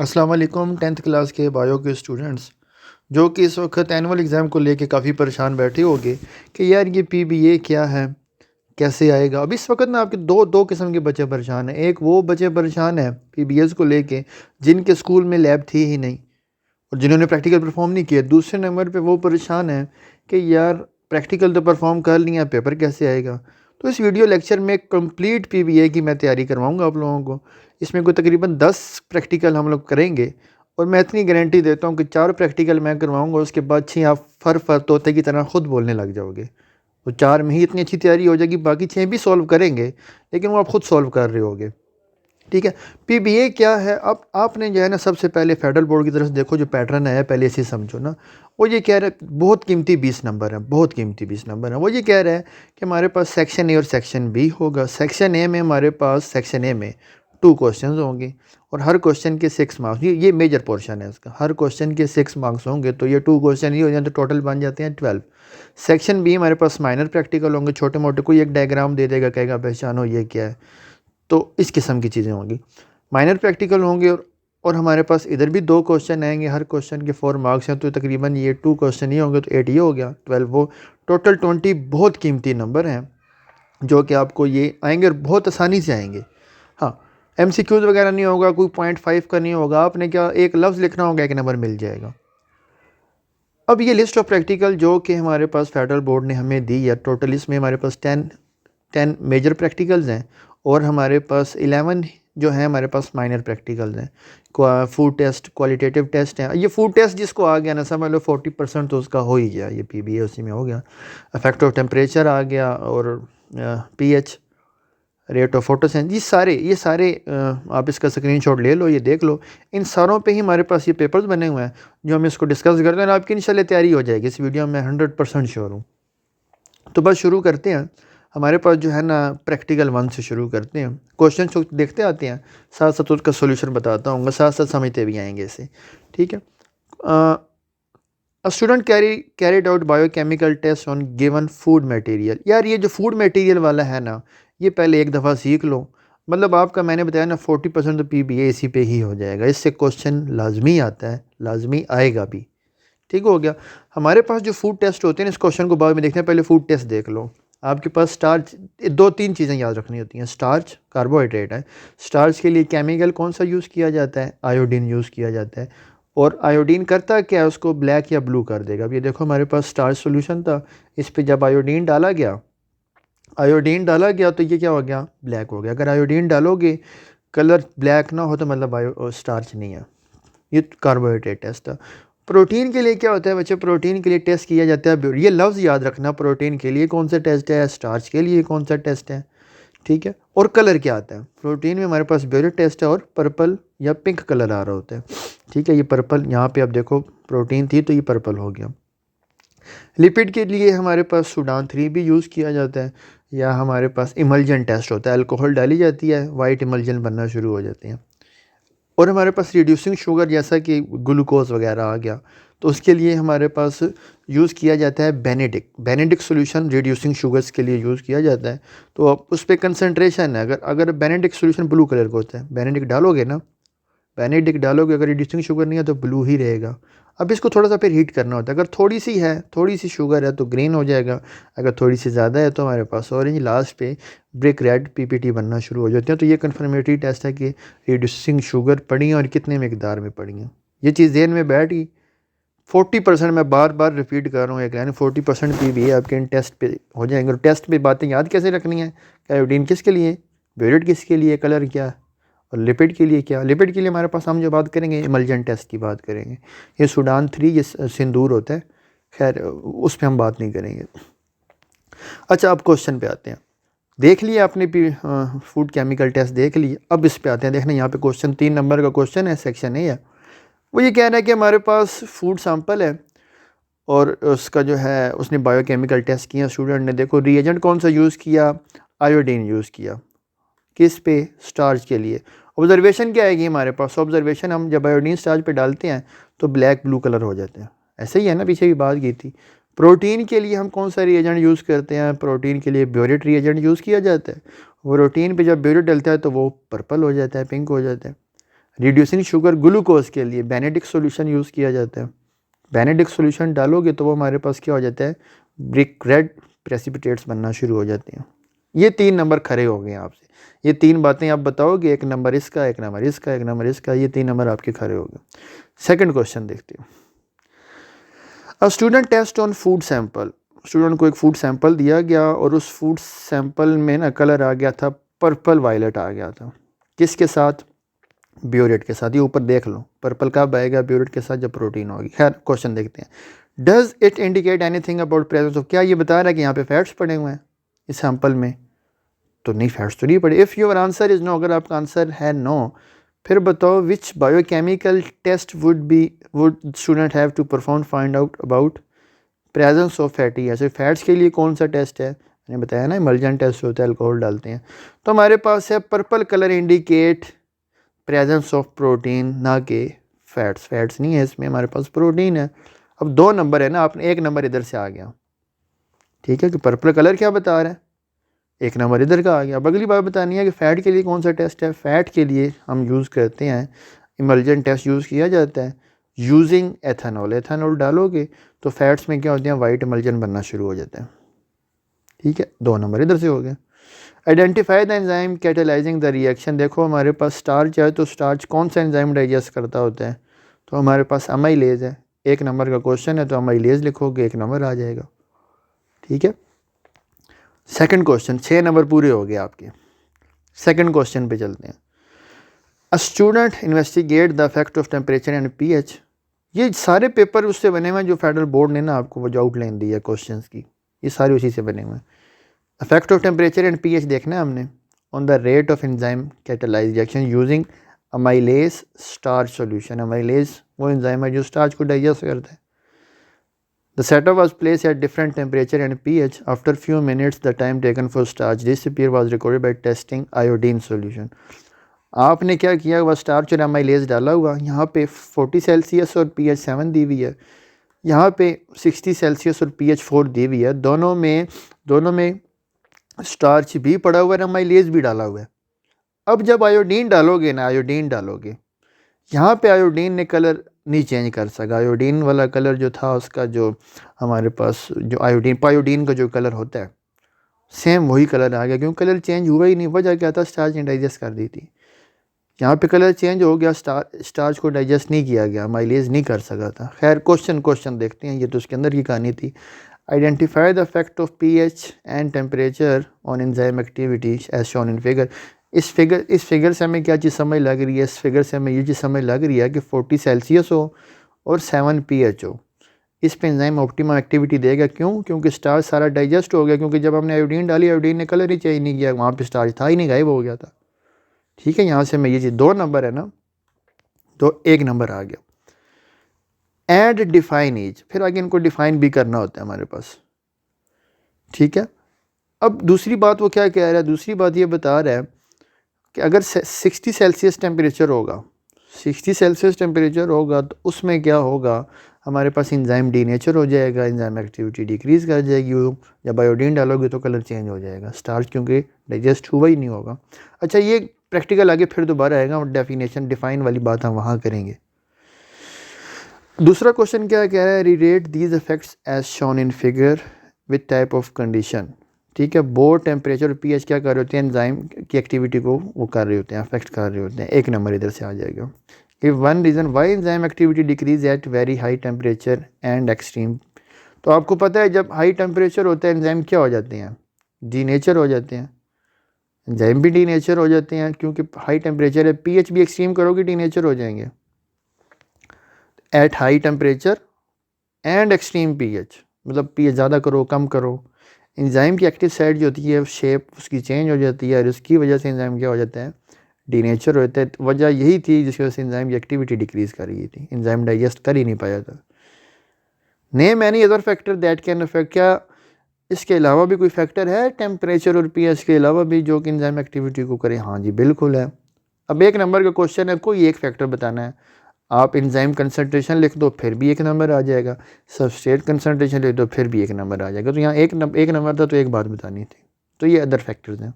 अस्सलाम वालेकुम 10th class के बायो के स्टूडेंट्स जो कि इस वक्त एनुअल एग्ज़ाम को लेके काफ़ी परेशान बैठे होंगे कि यार ये पीबीए क्या है, कैसे आएगा। अब इस वक्त ना आपके दो दो किस्म के बच्चे परेशान हैं। एक वो बच्चे परेशान हैं पीबीएस को लेके जिनके स्कूल में लैब थी ही नहीं और जिन्होंने प्रैक्टिकल परफॉर्म नहीं किया। दूसरे नंबर पे वो परेशान हैं कि यार प्रैक्टिकल तो परफॉर्म कर लिया, पेपर कैसे आएगा। तो इस वीडियो लेक्चर में कंप्लीट पीबीए की मैं तैयारी करवाऊंगा आप लोगों को। इसमें कोई तकरीबन 10 प्रैक्टिकल हम लोग करेंगे और मैं इतनी गारंटी देता हूँ कि 4 प्रैक्टिकल मैं करवाऊंगा, उसके बाद 6 आप फर तोते की तरह खुद बोलने लग जाओगे। तो 4 में ही इतनी अच्छी तैयारी हो जाएगी, बाकी 6 भी सॉल्व करेंगे लेकिन वो आप खुद सॉल्व कर रहे होगे। ठीक है। पीबीए क्या है, अब आपने जो है ना सबसे पहले फेडरल बोर्ड की तरफ से देखो, जो पैटर्न है पहले इसे समझो ना। वो ये कह रहा है बहुत कीमती 20 नंबर है, बहुत कीमती 20 नंबर है। वो ये कह रहा है कि हमारे पास सेक्शन ए और सेक्शन बी होगा। सेक्शन ए में हमारे पास सेक्शन ए में 2 क्वेश्चन होंगे और हर क्वेश्चन के 6 मार्क्स। ये मेजर पोर्शन है इसका, हर क्वेश्चन के 6 मार्क्स होंगे तो ये 2 क्वेश्चन ही हो जाए तो टोटल बन जाते हैं 12। सेक्शन बी हमारे पास माइनर प्रैक्टिकल होंगे, छोटे मोटे, कोई एक डायग्राम दे देगा, कहेगा पहचानो ये क्या है। तो इस किस्म की चीज़ें होंगी, माइनर प्रैक्टिकल होंगे। और हमारे पास इधर भी 2 क्वेश्चन आएंगे, हर क्वेश्चन के 4 मार्क्स हैं तो तकरीबन ये 2 क्वेश्चन ही होंगे तो 8 ये हो गया, 12 वो, टोटल 20 बहुत कीमती नंबर हैं जो कि आपको ये आएंगे और बहुत आसानी से आएंगे। हाँ, एमसीक्यूज़ वगैरह नहीं होगा, कोई 0.5 का नहीं होगा, आपने क्या एक लफ्ज़ लिखना होगा, एक नंबर मिल जाएगा। अब ये लिस्ट ऑफ प्रैक्टिकल जो कि हमारे पास फेडरल बोर्ड ने हमें दी है, टोटल इसमें हमारे पास 10 मेजर प्रैक्टिकल्स हैं और हमारे पास 11 जो है हमारे पास माइनर प्रैक्टिकल्स हैं। फूड टेस्ट, क्वालिटेटिव टेस्ट हैं। ये फूड टेस्ट जिसको आ गया ना, समझ लो 40% तो उसका हो ही गया, ये पीबीए उसी में हो गया। इफेक्ट ऑफ टेम्परेचर आ गया और पीएच, रेट ऑफ फोटोसेंस, ये सारे आप इसका स्क्रीनशॉट ले लो, ये देख लो। इन सारों पे ही हमारे पास ये पेपर्स बने हुए हैं जो हम इसको डिस्कस करते हैं और आपकी इंशाल्लाह तैयारी हो जाएगी इस वीडियो में, 100% श्योर हूँ। तो बस शुरू करते हैं। हमारे पास जो है ना प्रैक्टिकल 1 से शुरू करते हैं, क्वेश्चन देखते आते हैं, साथ साथ उसका सोल्यूशन बताता हूँ, साथ साथ समझते भी आएंगे इसे। ठीक है। Student carried out biochemical test on given food material. यार ये जो फूड मटेरियल वाला है ना, ये पहले एक दफ़ा सीख लो। मतलब आपका मैंने बताया ना 40% तो पीबीए इसी पे ही हो जाएगा, इससे क्वेश्चन लाजमी आता है, लाजमी आएगा भी। ठीक हो गया। हमारे पास जो फूड टेस्ट होते हैं, इस क्वेश्चन को बाद में देखते हैं, पहले फूड टेस्ट देख लो। आपके पास स्टार्च, 2-3 चीज़ें याद रखनी होती हैं। स्टार्च कार्बोहाइड्रेट है, स्टार्च के लिए केमिकल कौन सा यूज़ किया जाता है, आयोडीन यूज़ किया जाता है। और आयोडीन करता क्या है, उसको ब्लैक या ब्लू कर देगा। अब ये देखो हमारे पास स्टार्च सोल्यूशन था, इस पर जब आयोडीन डाला गया तो ये क्या हो गया, ब्लैक हो गया। अगर आयोडीन डालोगे कलर ब्लैक ना हो तो मतलब स्टार्च नहीं है। ये कार्बोहाइड्रेट टेस्ट था। प्रोटीन के लिए क्या होता है बच्चे, प्रोटीन के लिए टेस्ट किया जाता है, ये लफ्ज़ याद रखना, प्रोटीन के लिए कौन सा टेस्ट है, स्टार्च के लिए कौन सा टेस्ट है। ठीक है। और कलर क्या आता है प्रोटीन में, हमारे पास ब्यूरेट टेस्ट है और पर्पल या पिंक कलर आ रहा होता है। ठीक है, ये पर्पल, यहाँ पे आप देखो प्रोटीन थी तो ये पर्पल हो गया। लिपिड के लिए हमारे पास सूडान 3 भी यूज़ किया जाता है, या हमारे पास इमल्जन टेस्ट होता है, अल्कोहल डाली जाती है, वाइट इमल्जन बनना शुरू हो जाते हैं। और हमारे पास रिड्यूसिंग शुगर जैसा कि ग्लूकोज वगैरह आ गया, तो उसके लिए हमारे पास यूज़ किया जाता है बेनेडिक सॉल्यूशन, रिड्यूसिंग शुगर्स के लिए यूज़ किया जाता है। तो अब उस पर कंसनट्रेशन है, अगर बेनेडिक सॉल्यूशन ब्लू कलर का होता है, बेनेडिक डालोगे अगर रिड्यूसिंग शुगर नहीं है तो ब्लू ही रहेगा। अब इसको थोड़ा सा फिर हीट करना होता है, अगर थोड़ी सी शुगर है तो ग्रीन हो जाएगा, अगर थोड़ी सी ज़्यादा है तो हमारे पास ऑरेंज, लास्ट पे ब्रिक रेड पीपीटी बनना शुरू हो जाते हैं। तो ये कन्फर्मेटरी टेस्ट है कि रिड्यूसिंग शुगर पड़ी है और कितने मकदार में पड़ी है। ये चीज़ ज़हन में बैठ गई। 40% मैं बार बार रिपीट कर रहा हूँ, एक लाइन 40% पीबीए आपके इन टेस्ट पे हो जाएंगे। और टेस्ट पे बातें याद कैसे रखनी है, आयोडीन किसके लिए, ब्यूरेट किसके लिए, कलर क्या, और लिपिड के लिए क्या। लिपिड के लिए हमारे पास हम जो बात करेंगे इमल्जन टेस्ट की बात करेंगे, ये सूडान 3, ये सिंदूर होता है, खैर उस पर हम बात नहीं करेंगे। अच्छा, अब क्वेश्चन पे आते हैं। देख लिया आपने फूड केमिकल टेस्ट देख लिए, अब इस पे आते हैं। देखना यहाँ पे क्वेश्चन 3 नंबर का क्वेश्चन है, सेक्शन ए है। वो ये कह रहा है कि हमारे पास फूड सैंपल है और उसका जो है उसने बायोकेमिकल टेस्ट किया। स्टूडेंट ने देखो रिएजेंट कौन सा यूज़ किया, आयोडीन यूज़ किया, किस पे, स्टार्च के लिए। ऑब्जर्वेशन क्या आएगी हमारे पास, ऑब्जर्वेशन हम जब आयोडीन स्टार्च पे डालते हैं तो ब्लैक ब्लू कलर हो जाते हैं, ऐसे ही है ना, पीछे भी बात की थी। प्रोटीन के लिए हम कौन सा रिएजेंट यूज़ करते हैं, प्रोटीन के लिए ब्यूरेट रिएजेंट यूज़ किया जाता है। प्रोटीन पे जब ब्यूरेट डलता है तो वो पर्पल हो जाता है, पिंक हो जाता है। रिड्यूसिंग शुगर ग्लूकोज के लिए बेनेडिक्ट सॉल्यूशन यूज़ किया जाता है। बेनेडिक्ट सॉल्यूशन डालोगे तो वो हमारे पास क्या हो जाता है, ब्रिक रेड प्रेसिपिटेट्स बनना शुरू हो जाते हैं। ये 3 नंबर खड़े हो गए आपसे, ये 3 बातें आप बताओगे, एक नंबर इसका, एक नंबर इसका, एक नंबर इसका, ये 3 नंबर आपके खड़े हो गए। सेकंड क्वेश्चन देखते हैं। A student test on food sample, student को एक फूड सैंपल दिया गया और उस फूड सैंपल में ना कलर आ गया था पर्पल वायलेट आ गया था, किसके साथ, ब्यूरेट के साथ। ये ऊपर देख लो, पर्पल कब आएगा, ब्यूरेट के साथ जब प्रोटीन होगी। खैर क्वेश्चन देखते हैं। Does it indicate anything about presence of, क्या ये बता रहा है कि यहाँ पे फैट्स पड़े हुए हैं इस सैंपल में, तो नहीं, फैट्स तो नहीं पड़े। If your answer is no, अगर आपका आंसर है नो, फिर बताओ which biochemical test would student have to perform find out about presence of fatty acid. Fats के लिए कौन सा टेस्ट है, मैंने बताया ना इमल्जन टेस्ट होता है, अल्कोहल डालते हैं। तो हमारे पास है purple colour indicate presence of protein, ना कि फैट्स। फैट्स नहीं है इसमें, हमारे पास प्रोटीन है। अब 2 नंबर है ना, आपने 1 नंबर इधर से आ गया, ठीक है, कि पर्पल कलर क्या बता रहा है, 1 नंबर इधर का आ गया। अब अगली बात बतानी है कि फ़ैट के लिए कौन सा टेस्ट है। फ़ैट के लिए हम यूज़ करते हैं, इमल्जन टेस्ट यूज़ किया जाता है यूजिंग एथेनॉल। एथेनॉल डालोगे तो फैट्स में क्या होते हैं, वाइट इमल्जन बनना शुरू हो जाता है, ठीक है। 2 नंबर इधर से हो गया। Identify the enzyme catalysing the reaction, देखो हमारे पास स्टार्च है तो स्टार्च कौन सा एंजाइम डाइजेस्ट करता होता है, तो हमारे पास अमाइलेज है। 1 नंबर का क्वेश्चन है तो अमाइलेज लिखोगे, 1 नंबर आ जाएगा, ठीक है। सेकंड क्वेश्चन, 6 नंबर पूरे हो गए आपके। सेकंड क्वेश्चन पे चलते हैं। A student investigate the effect of temperature and pH. ये सारे पेपर उससे बने हुए हैं जो फेडरल बोर्ड ने ना आपको वो जो आउटलाइन दी है क्वेश्चंस की, ये सारे उसी से बने हुए हैं। Effect of temperature and pH देखना है हमने on the rate of enzyme catalyse reaction using amylase starch solution. Amylase वो एंजाइम है जो स्टार्च को डाइजेस्ट करता है। The setup was placed at different temperature and pH. After few minutes, the time taken for starch disappear was recorded by testing iodine solution. आपने क्या किया, वह स्टार्च और अमाइलेज डाला हुआ, यहाँ पे 40 सेल्सियस और pH 7 दी हुई है, यहाँ पे 60 सेल्सियस और pH 4 दी हुई है। दोनों में स्टार्च भी पड़ा हुआ है, अमाइलेज भी डाला हुआ है। अब जब आयोडीन डालोगे ना, आयोडीन डालोगे, यहाँ पे आयोडीन ने कलर नहीं चेंज कर सका। आयोडीन वाला कलर जो था उसका, जो हमारे पास जो पायोडीन का जो कलर होता है, सेम वही कलर आ गया, क्योंकि कलर चेंज हुआ ही नहीं। वजह क्या था, स्टार्च ने डाइजेस्ट कर दी थी। यहाँ पे कलर चेंज हो गया, स्टार्च को डाइजेस्ट नहीं किया गया, माइलेज नहीं कर सका था। खैर क्वेश्चन देखते हैं, ये तो उसके अंदर की कहानी थी। Identify the effect of pH and temperature on enzyme activity as shown in figure. इस फिगर से हमें क्या चीज़ समझ लग रही है, इस फिगर से हमें ये चीज़ समझ लग रही है कि 40 सेल्सियस हो और 7 pH हो, इस पे एंजाइम ऑप्टिमम एक्टिविटी देगा। क्यों, क्योंकि स्टार्च सारा डाइजेस्ट हो गया, क्योंकि जब हमने आयोडीन डाली, आयोडीन ने कलर ही चेंज नहीं किया, वहाँ पे स्टार्च था ही नहीं, गायब हो गया था, ठीक है। यहाँ से मैं ये चीज़ 2 नंबर है ना, तो 1 नंबर आ गया। एड डिफाइन एज, फिर आगे इनको डिफाइन भी करना होता है हमारे पास, ठीक है। अब दूसरी बात वो क्या कह रहा है, दूसरी बात ये बता रहा है कि अगर 60 सेल्सियस टेम्परेचर होगा, 60 सेल्सियस टेम्परेचर होगा तो उसमें क्या होगा, हमारे पास एंजाइम डीनेचर हो जाएगा, एंजाइम एक्टिविटी डिक्रीज़ कर जाएगी। वो जब आयोडीन डालोगे तो कलर चेंज हो जाएगा, स्टार्च क्योंकि डाइजेस्ट हुआ ही नहीं होगा। अच्छा, ये प्रैक्टिकल आगे फिर दोबारा आएगा और डेफिनेशन डिफाइन वाली बात हम वहाँ करेंगे। दूसरा क्वेश्चन क्या कह रहा है, relate these effects as shown in figure with type of condition, ठीक है। बोर्ड टेम्परेचर और पीएच क्या कर रहे होते हैं, एंजाइम की एक्टिविटी को वो कर रहे होते हैं, अफेक्ट कर रहे होते हैं। 1 नंबर इधर से आ जाएगा। Give one reason why enzyme activity decrease at very high temperature and extreme. तो आपको पता है जब हाई टेम्परेचर होता है एंजाइम क्या हो जाते हैं, डीनेचर हो जाते हैं। एंजाइम भी डीनेचर हो जाते हैं क्योंकि हाई टेम्परेचर है। पीएच भी एक्सट्रीम करोगे डीनेचर हो जाएंगे। At high temperature and extreme pH, मतलब पीएच ज़्यादा करो कम करो, एंजाइम की एक्टिव साइड जो होती है शेप उसकी चेंज हो जाती है और उसकी वजह से एंजाइम क्या हो जाता है, डीनेचर होता है। वजह यही थी जिसकी वजह से एंजाइम की एक्टिविटी डिक्रीज़ कर रही थी, एंजाइम डाइजेस्ट कर ही नहीं पाया था। Name any other factor that can affect, क्या इसके अलावा भी कोई फैक्टर है टेम्परेचर और पीएच के अलावा भी जो कि एंजाइम एक्टिविटी को करे। हाँ जी बिल्कुल है। अब 1 नंबर का क्वेश्चन है, कोई एक फैक्टर बताना है। आप एंजाइम कंसंट्रेशन लिख दो फिर भी 1 नंबर आ जाएगा, सबस्ट्रेट कंसंट्रेशन लिख दो फिर भी 1 नंबर आ जाएगा। तो यहाँ एक नंबर था तो एक बात बतानी थी। तो ये अदर फैक्टर्स हैं।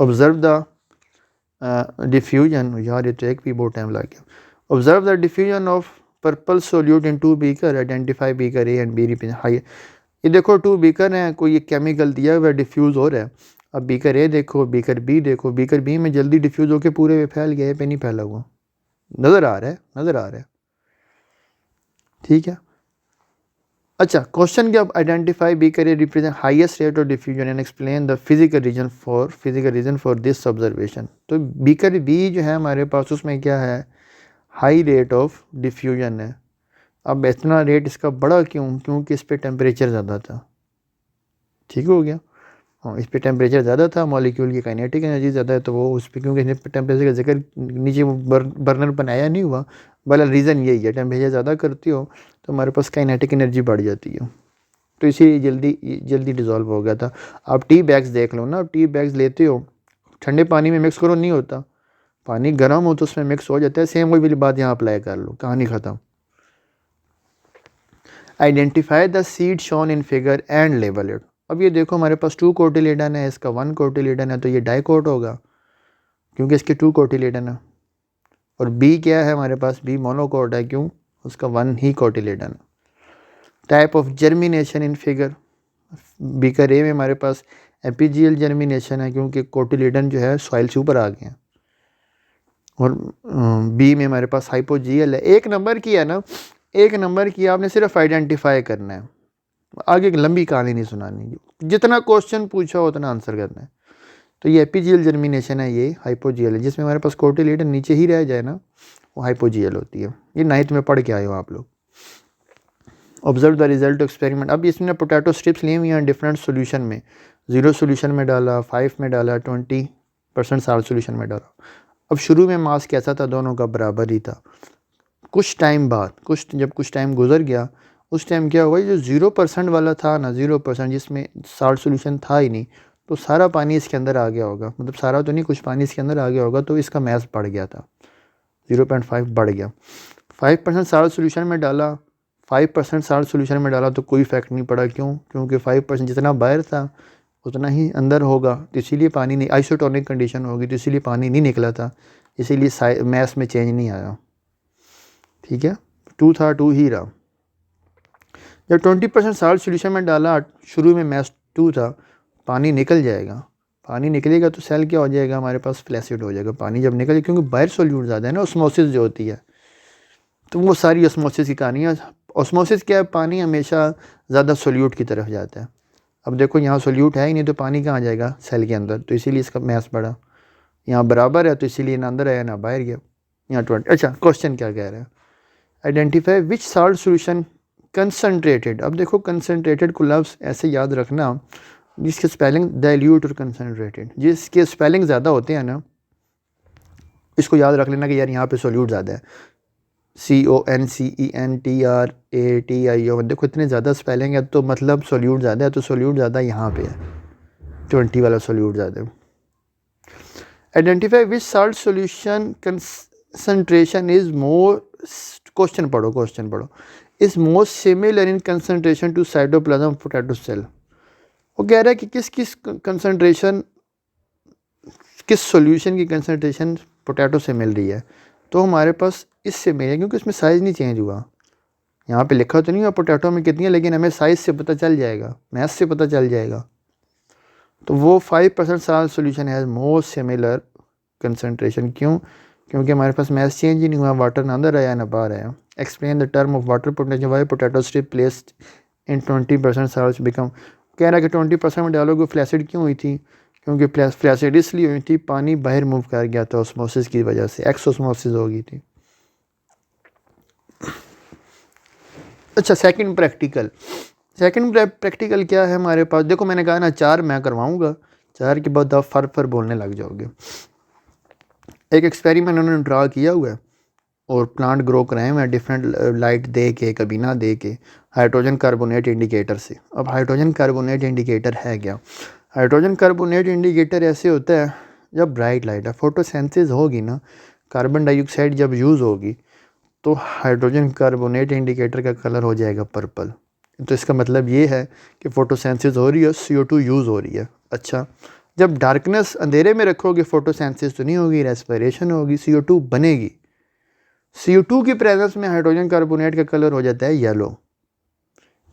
ऑब्जर्व द डिफ्यूजन, यार ये तो एक भी बहुत टाइम लग गया। Observe the diffusion of purple solute in 2 beaker, identify beaker A and B represent high. ये देखो 2 बीकर हैं, कोई ये केमिकल दिया हुआ डिफ्यूज़ हो रहा है। अब बीकर ए देखो, बीकर बी देखो, बीकर बी में जल्दी डिफ्यूज़ होकर पूरे में फैल गया, पे नहीं फैला हुआ, नज़र आ रहा है, नज़र आ रहा है, ठीक है। अच्छा, क्वेश्चन क्या, identify beaker A represent highest rate of diffusion and explain the physical reason for this observation. तो बीकर बी जो है हमारे पास, उसमें क्या है, हाई रेट ऑफ डिफ्यूजन है। अब इतना रेट इसका बड़ा क्यों, क्योंकि इस पर टेम्परेचर ज़्यादा था, ठीक हो गया। हाँ, इस पर टेम्परेचर ज़्यादा था, मॉलिक्यूल की काइनेटिक एनर्जी ज़्यादा है, तो वो उस पर, क्योंकि टेम्परेचर का जिक्र नीचे बर्नर बनाया नहीं हुआ, बल्कि रीज़न यही है, टेम्परेचर ज़्यादा करती हो तो हमारे पास काइनेटिक एनर्जी बढ़ जाती है, तो इसीलिए जल्दी जल्दी डिज़ोल्व हो गया था। आप टी बैग्स देख लो ना, टी बैग्स लेते हो, ठंडे पानी में मिक्स करो, नहीं होता, पानी गर्म हो तो उसमें मिक्स हो जाता है। सेम वही वाली बात यहाँ अप्लाई कर लो, कहानी ख़त्म। Identify the seed shown in figure and label it. अब ये देखो हमारे पास 2 कोटिलेडन है, इसका 1 कोटिलेडन है, तो ये डाइकोट होगा क्योंकि इसके 2 कोटिलेडन है। और बी क्या है हमारे पास, बी मोनोकोट है, क्यों, उसका 1 ही कोटिलेडन है। Type of germination in figure, beaker A में हमारे पास एपीजियल जर्मिनेशन है, क्योंकि कोटिलेडन जो है सॉइल से ऊपर आ गए हैं। और बी में हमारे पास हाइपोजियल है। 1 नंबर की है ना, 1 नंबर की आपने सिर्फ आइडेंटिफाई करना है, आगे की लंबी कहानी नहीं सुनानी, जितना क्वेश्चन पूछा उतना आंसर करना है। तो ये एपीजियल जर्मिनेशन है, ये हाइपोजियल है, जिसमें हमारे पास कोटिलेडन नीचे ही रह जाए ना, वो हाइपोजियल होती है। ये 9th में पढ़ के आए हो आप लोग। Observe the result experiment. अब इसने पोटैटो स्ट्रिप्स लिए हुई हैं डिफरेंट सोल्यूशन में, 0 सोल्यूशन में डाला, 5 में डाला, 20% साल्ट सोल्यूशन में डाला। अब शुरू में मास कैसा था, दोनों का बराबर ही था। कुछ टाइम बाद, जब कुछ टाइम गुजर गया, उस टाइम क्या हुआ, जो 0% वाला था ना, 0% जिसमें साल्ट सोल्यूशन था ही नहीं, तो सारा पानी इसके अंदर आ गया होगा, मतलब सारा तो नहीं, कुछ पानी इसके अंदर आ गया होगा, तो इसका मैस बढ़ गया था, 0.5 बढ़ गया। 5% साल्ट सोल्यूशन में डाला, 5% साल्ट सोल्यूशन में डाला तो कोई इफेक्ट नहीं पड़ा, क्यों, क्योंकि 5% जितना बाहर था उतना ही अंदर होगा, तो इसीलिए पानी नहीं, आइसोटोनिक कंडीशन होगी, तो इसीलिए पानी नहीं निकला था, इसीलिए मैस में चेंज नहीं आया, ठीक है। 2 था, 2 ही रहा। जब 20% साल्ट सोल्यूशन में डाला, शुरू में मैस 2 था, पानी निकल जाएगा, पानी निकलेगा तो सेल क्या हो जाएगा हमारे पास, फ्लैसिड हो जाएगा। पानी जब निकले, क्योंकि बाहर सोल्यूट ज़्यादा है ना, ऑस्मोसिस जो होती है, तो वो सारी ऑस्मोसिस की कहानी है। ऑस्मोसिस क्या है, पानी हमेशा ज़्यादा सोल्यूट की तरफ जाता है। अब देखो यहाँ सोल्यूट है ही नहीं, तो पानी कहाँ जाएगा, सेल के अंदर, तो इसीलिए इसका मैस बढ़ा। यहाँ बराबर है तो इसीलिए ना अंदर आया ना बाहर गया। यहाँ 20। अच्छा, क्वेश्चन क्या कह रहा है, identify which salt solution concentrated. अब देखो कंसनट्रेटेड को लफ्ज़ ऐसे याद रखना जिसके स्पेलिंग डाइल्यूट और कंसनट्रेटेड, जिसके स्पेलिंग ज़्यादा होते हैं ना, इसको याद रख लेना कि यार यहाँ पे सोल्यूट ज़्यादा है, CONCENTRATIO, देखो इतने ज़्यादा स्पेलिंग है तो मतलब सोल्यूट ज़्यादा है, तो सोल्यूट ज़्यादा यहाँ पे है, 20 वाला सोल्यूट ज़्यादा है। Identify which salt solution concentration is more, question पढ़ो, is most similar in concentration to cytoplasm potato cell. वो कह रहा है कि किस कंसनट्रेशन, किस सॉल्यूशन की कंसनट्रेशन पोटैटो से मिल रही है, तो हमारे पास इससे मिल है, क्योंकि इसमें साइज़ नहीं चेंज हुआ, यहाँ पे लिखा तो नहीं हुआ पोटैटो में कितनी है, लेकिन हमें साइज़ से पता चल जाएगा, मैथ से पता चल जाएगा। तो वो 5% salt solution has most similar concentration, क्यों, क्योंकि हमारे पास मैथ चेंज ही नहीं हुआ, वाटर ना अंदर आया ना बाहर आया। Explain the term of water potential, why potato strip placed in 20% salt become. कह रहा है कि 20% में डालोगे फ्लैसिड क्यों हुई थी, क्योंकि फ्लैसिड इसलिए हुई थी, पानी बाहर मूव कर गया था ऑस्मोसिस की वजह से, एक्सोस्मोसिस हो गई थी। अच्छा, सेकंड प्रैक्टिकल क्या है हमारे पास, देखो मैंने कहा ना 4 मैं करवाऊँगा, 4 के बाद आप फर बोलने लग जाओगे। एक एक्सपेरिमेंट उन्होंने ड्रा किया हुआ है और प्लांट ग्रो कराए हुए हैं डिफरेंट लाइट दे के, कभी ना दे के, हाइड्रोजन कार्बोनेट इंडिकेटर से। अब हाइड्रोजन कार्बोनेट इंडिकेटर है क्या, हाइड्रोजन कार्बोनेट इंडिकेटर ऐसे होता है, जब ब्राइट लाइट है, फोटोसिंथेसिस होगी ना, कार्बन डाइऑक्साइड जब यूज़ होगी तो हाइड्रोजन कार्बोनेट इंडिकेटर का कलर हो जाएगा पर्पल। तो इसका मतलब ये है कि फोटोसिंथेसिस हो रही है, CO2 यूज़ हो रही है। अच्छा, जब डार्कनेस अंधेरे में रखोगे फोटोसेंसिस तो नहीं होगी, रेस्पिरेशन होगी, CO2 बनेगी। CO2 की प्रेजेंस में हाइड्रोजन कार्बोनेट का कलर हो जाता है येलो,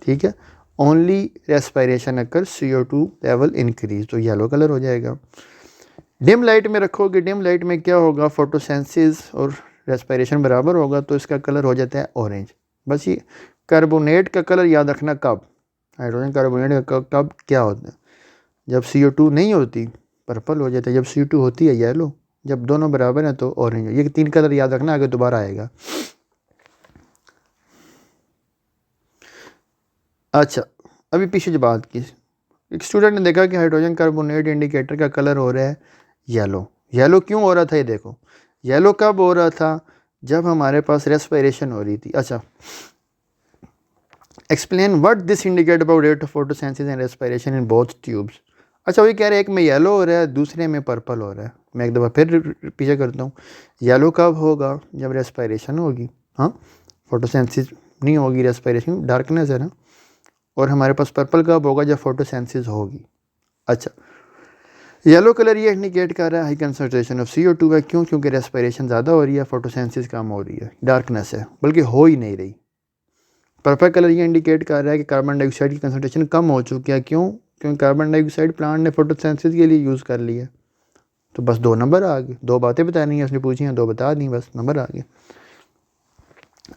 ठीक है। ओनली रेस्पिरेशन अकर, CO2 लेवल इंक्रीज, तो येलो कलर हो जाएगा। डिम लाइट में रखोगे, डिम लाइट में क्या होगा, फोटोसेंसिस और रेस्पिरेशन बराबर होगा तो इसका कलर हो जाता है ऑरेंज। बस ये कार्बोनेट का कलर याद रखना, कब हाइड्रोजन कार्बोनेट का कब क्या होता है, जब CO2 नहीं होती पर्पल हो जाता है, जब CO2 होती है येलो, जब दोनों बराबर हैं तो ऑरेंज। ये 3 कलर याद रखना, आगे दोबारा आएगा। अच्छा, अभी पीछे जो बात की, एक स्टूडेंट ने देखा कि हाइड्रोजन कार्बोनेट इंडिकेटर का कलर हो रहा है येलो। येलो क्यों हो रहा था, ये देखो, येलो कब हो रहा था, जब हमारे पास रेस्पिरेशन हो रही थी। अच्छा, explain what this indicate about rate of photosynthesis and respiration in both tubes. अच्छा, वही कह रहे हैं एक में येलो हो रहा है, दूसरे में पर्पल हो रहा है। मैं एक दफ़ा फिर पीछे करता हूँ, येलो कब होगा, जब रेस्पिरेशन होगी, हाँ, फोटोसेंसिस नहीं होगी, रेस्पिरेशन डार्कनेस है ना। और हमारे पास पर्पल कब होगा, जब फोटोसेंसिस होगी। अच्छा, येलो कलर ये इंडिकेट कर रहा है हाई कंसनट्रेशन ऑफ CO2 है। क्यों, क्योंकि रेस्पिरेशन ज़्यादा हो रही है, फोटोसेंसिस कम हो रही है, डार्कनेस है, बल्कि हो ही नहीं रही। पर्पल कलर ये इंडिकेट कर रहा है कि कार्बन डाइऑक्साइड की कंसनट्रेशन कम हो चुकी है। क्यों, क्योंकि कार्बन डाइऑक्साइड प्लांट ने फोटोसेंसिस के लिए यूज़ कर लिया। तो बस 2 नंबर आ गए, 2 बातें बतानी है उसने पूछी हैं, 2 बता दी, बस नंबर आ गए।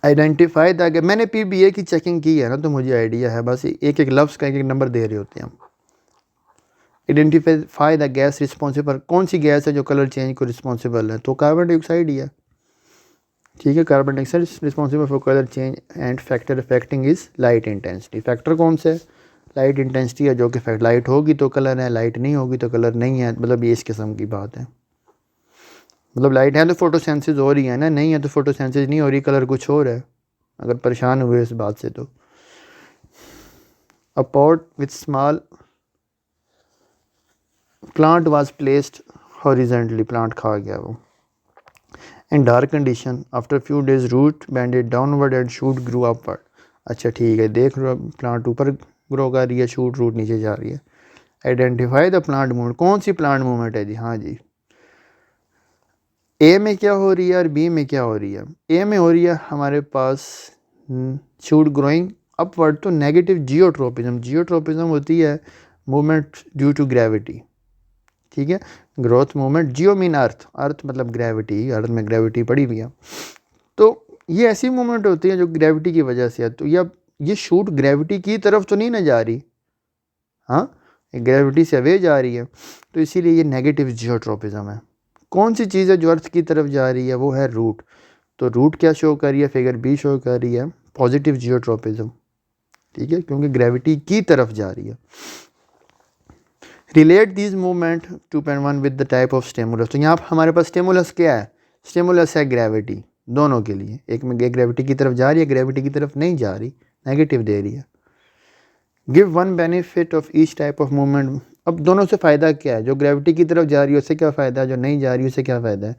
आइडेंटिफाई द, मैंने PBA की चेकिंग की है ना, तो मुझे आइडिया है, बस एक एक लफ्ज़ का एक एक नंबर दे रहे होते हैं हम। आइडेंटिफाई द गैस रिस्पॉन्सिबल, कौन सी गैस है जो कलर चेंज को रिस्पॉन्सिबल है, तो कार्बन डाइऑक्साइड ही है, ठीक है। Carbon dioxide responsible for colour change and factor affecting is light intensity. Factor कौन सा है, लाइट इंटेंसिटी है, जो कि लाइट होगी तो कलर है, लाइट नहीं होगी तो कलर नहीं है। मतलब ये इस किस्म की बात है, मतलब लाइट है तो फोटोसेंसिस हो रही है ना, नहीं है तो फोटोसेंसिस नहीं हो रही, कलर कुछ और है। अगर परेशान हुए इस बात से तो, a pot with small plant was placed horizontally, plant खा गया वो। In dark condition after few days root bended downward and shoot grew upward. अच्छा ठीक है, देख लो प्लांट ऊपर ग्रो कर रही है, शूट रूट नीचे जा रही है। आइडेंटिफाई द प्लांट मूवमेंट, कौन सी प्लांट मूवमेंट है जी, हाँ जी। ए में क्या हो रही है और बी में क्या हो रही है। ए में हो रही है हमारे पास शूट ग्रोइंग अपवर्ड, तो नेगेटिव जियोट्रोपिज्म। जियोट्रोपिज्म होती है मूवमेंट ड्यू टू ग्रेविटी, ठीक है। ग्रोथ मूवमेंट, जियो मीन अर्थ, अर्थ मतलब ग्रेविटी, अर्थ में ग्रेविटी पड़ी हुई है। तो ये ऐसी मूवमेंट होती है जो ग्रेविटी की वजह से है। तो ये शूट ग्रेविटी की तरफ तो नहीं ना जा रही, हाँ, ग्रेविटी से अवे जा रही है, तो इसीलिए ये नेगेटिव जियोट्रोपिज्म है। कौन सी चीज़ है जो अर्थ की तरफ जा रही है, वो है रूट। तो रूट क्या शो कर रही है, फिगर बी शो कर रही है पॉजिटिव जियोट्रोपिज्म, ठीक है, क्योंकि ग्रेविटी की तरफ जा रही है। Relate this movement 2.1 with the type of stimulus. तो यहाँ हमारे पास स्टिमुलस क्या है, स्टिमुलस है ग्रेविटी, दोनों के लिए। एक में ग्रेविटी की तरफ जा रही है, ग्रेविटी की तरफ नहीं जा रही, नेगेटिव दे रही है। Give one benefit of each type of movement. अब दोनों से फ़ायदा क्या है, जो ग्रेविटी की तरफ जा रही है उससे क्या फ़ायदा है, जो नहीं जा रही है उससे क्या फ़ायदा है।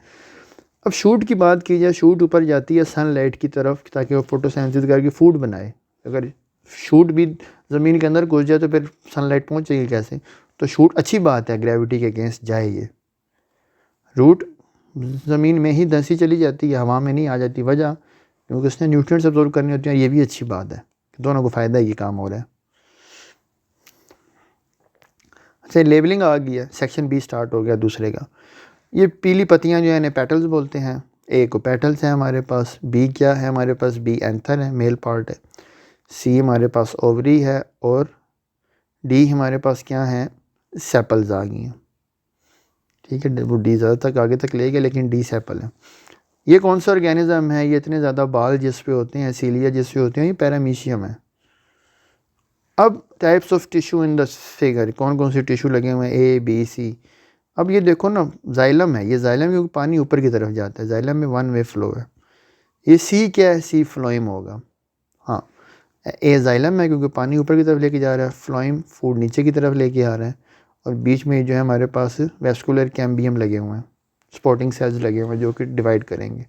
अब शूट की बात की जाए, शूट ऊपर जाती है सनलाइट की तरफ ताकि वो फोटोसेंसिस करके फूड बनाए। अगर शूट भी ज़मीन के अंदर घुस जाए तो फिर सनलाइट पहुँचेगी कैसे। तो शूट अच्छी बात है, ग्रेविटी के अगेंस्ट जाए ये। रूट ज़मीन में ही धंसी चली जाती है, हवा में नहीं आ जाती, वजह क्योंकि उसने न्यूट्रिएंट्स अब्सॉर्ब करने होते हैं। ये भी अच्छी बात है, दोनों को फ़ायदा ये काम हो रहा है। अच्छा, लेबलिंग आ गई है, सेक्शन बी स्टार्ट हो गया दूसरे का। ये पीली पत्तियां जो है इन्हें पेटल्स बोलते हैं। ए को पेटल्स है हमारे पास, बी क्या है हमारे पास, बी एंथर है, मेल पार्ट है, सी हमारे पास ओवरी है, और डी हमारे पास क्या है, सेपल्स आ गई हैं, ठीक है। वो डी ज़्यादा तक आगे तक ले गया, लेकिन डी सेपल है। ये कौन सा ऑर्गेनिज्म है, ये इतने ज़्यादा बाल जिस पे होते हैं, सीलिया जिस पे होते हैं, ये पैरामीशियम है। अब types of tissue in the figure, कौन कौन से टिश्यू लगे हुए हैं, ए बी सी। अब ये देखो ना, जाइलम है, ये जाइलम क्योंकि पानी ऊपर की तरफ जाता है, जाइलम में वन वे फ्लो है। ये सी क्या है, सी फ्लोइम होगा, हाँ। ए जाइलम है क्योंकि पानी ऊपर की तरफ लेके जा रहा है, फ्लोइम फूड नीचे की तरफ लेके आ रहा है, और बीच में जो है हमारे पास वेस्कुलर कैम्बियम लगे हुए हैं, स्पॉटिंग सेल्स लगे हुए हैं जो कि डिवाइड करेंगे।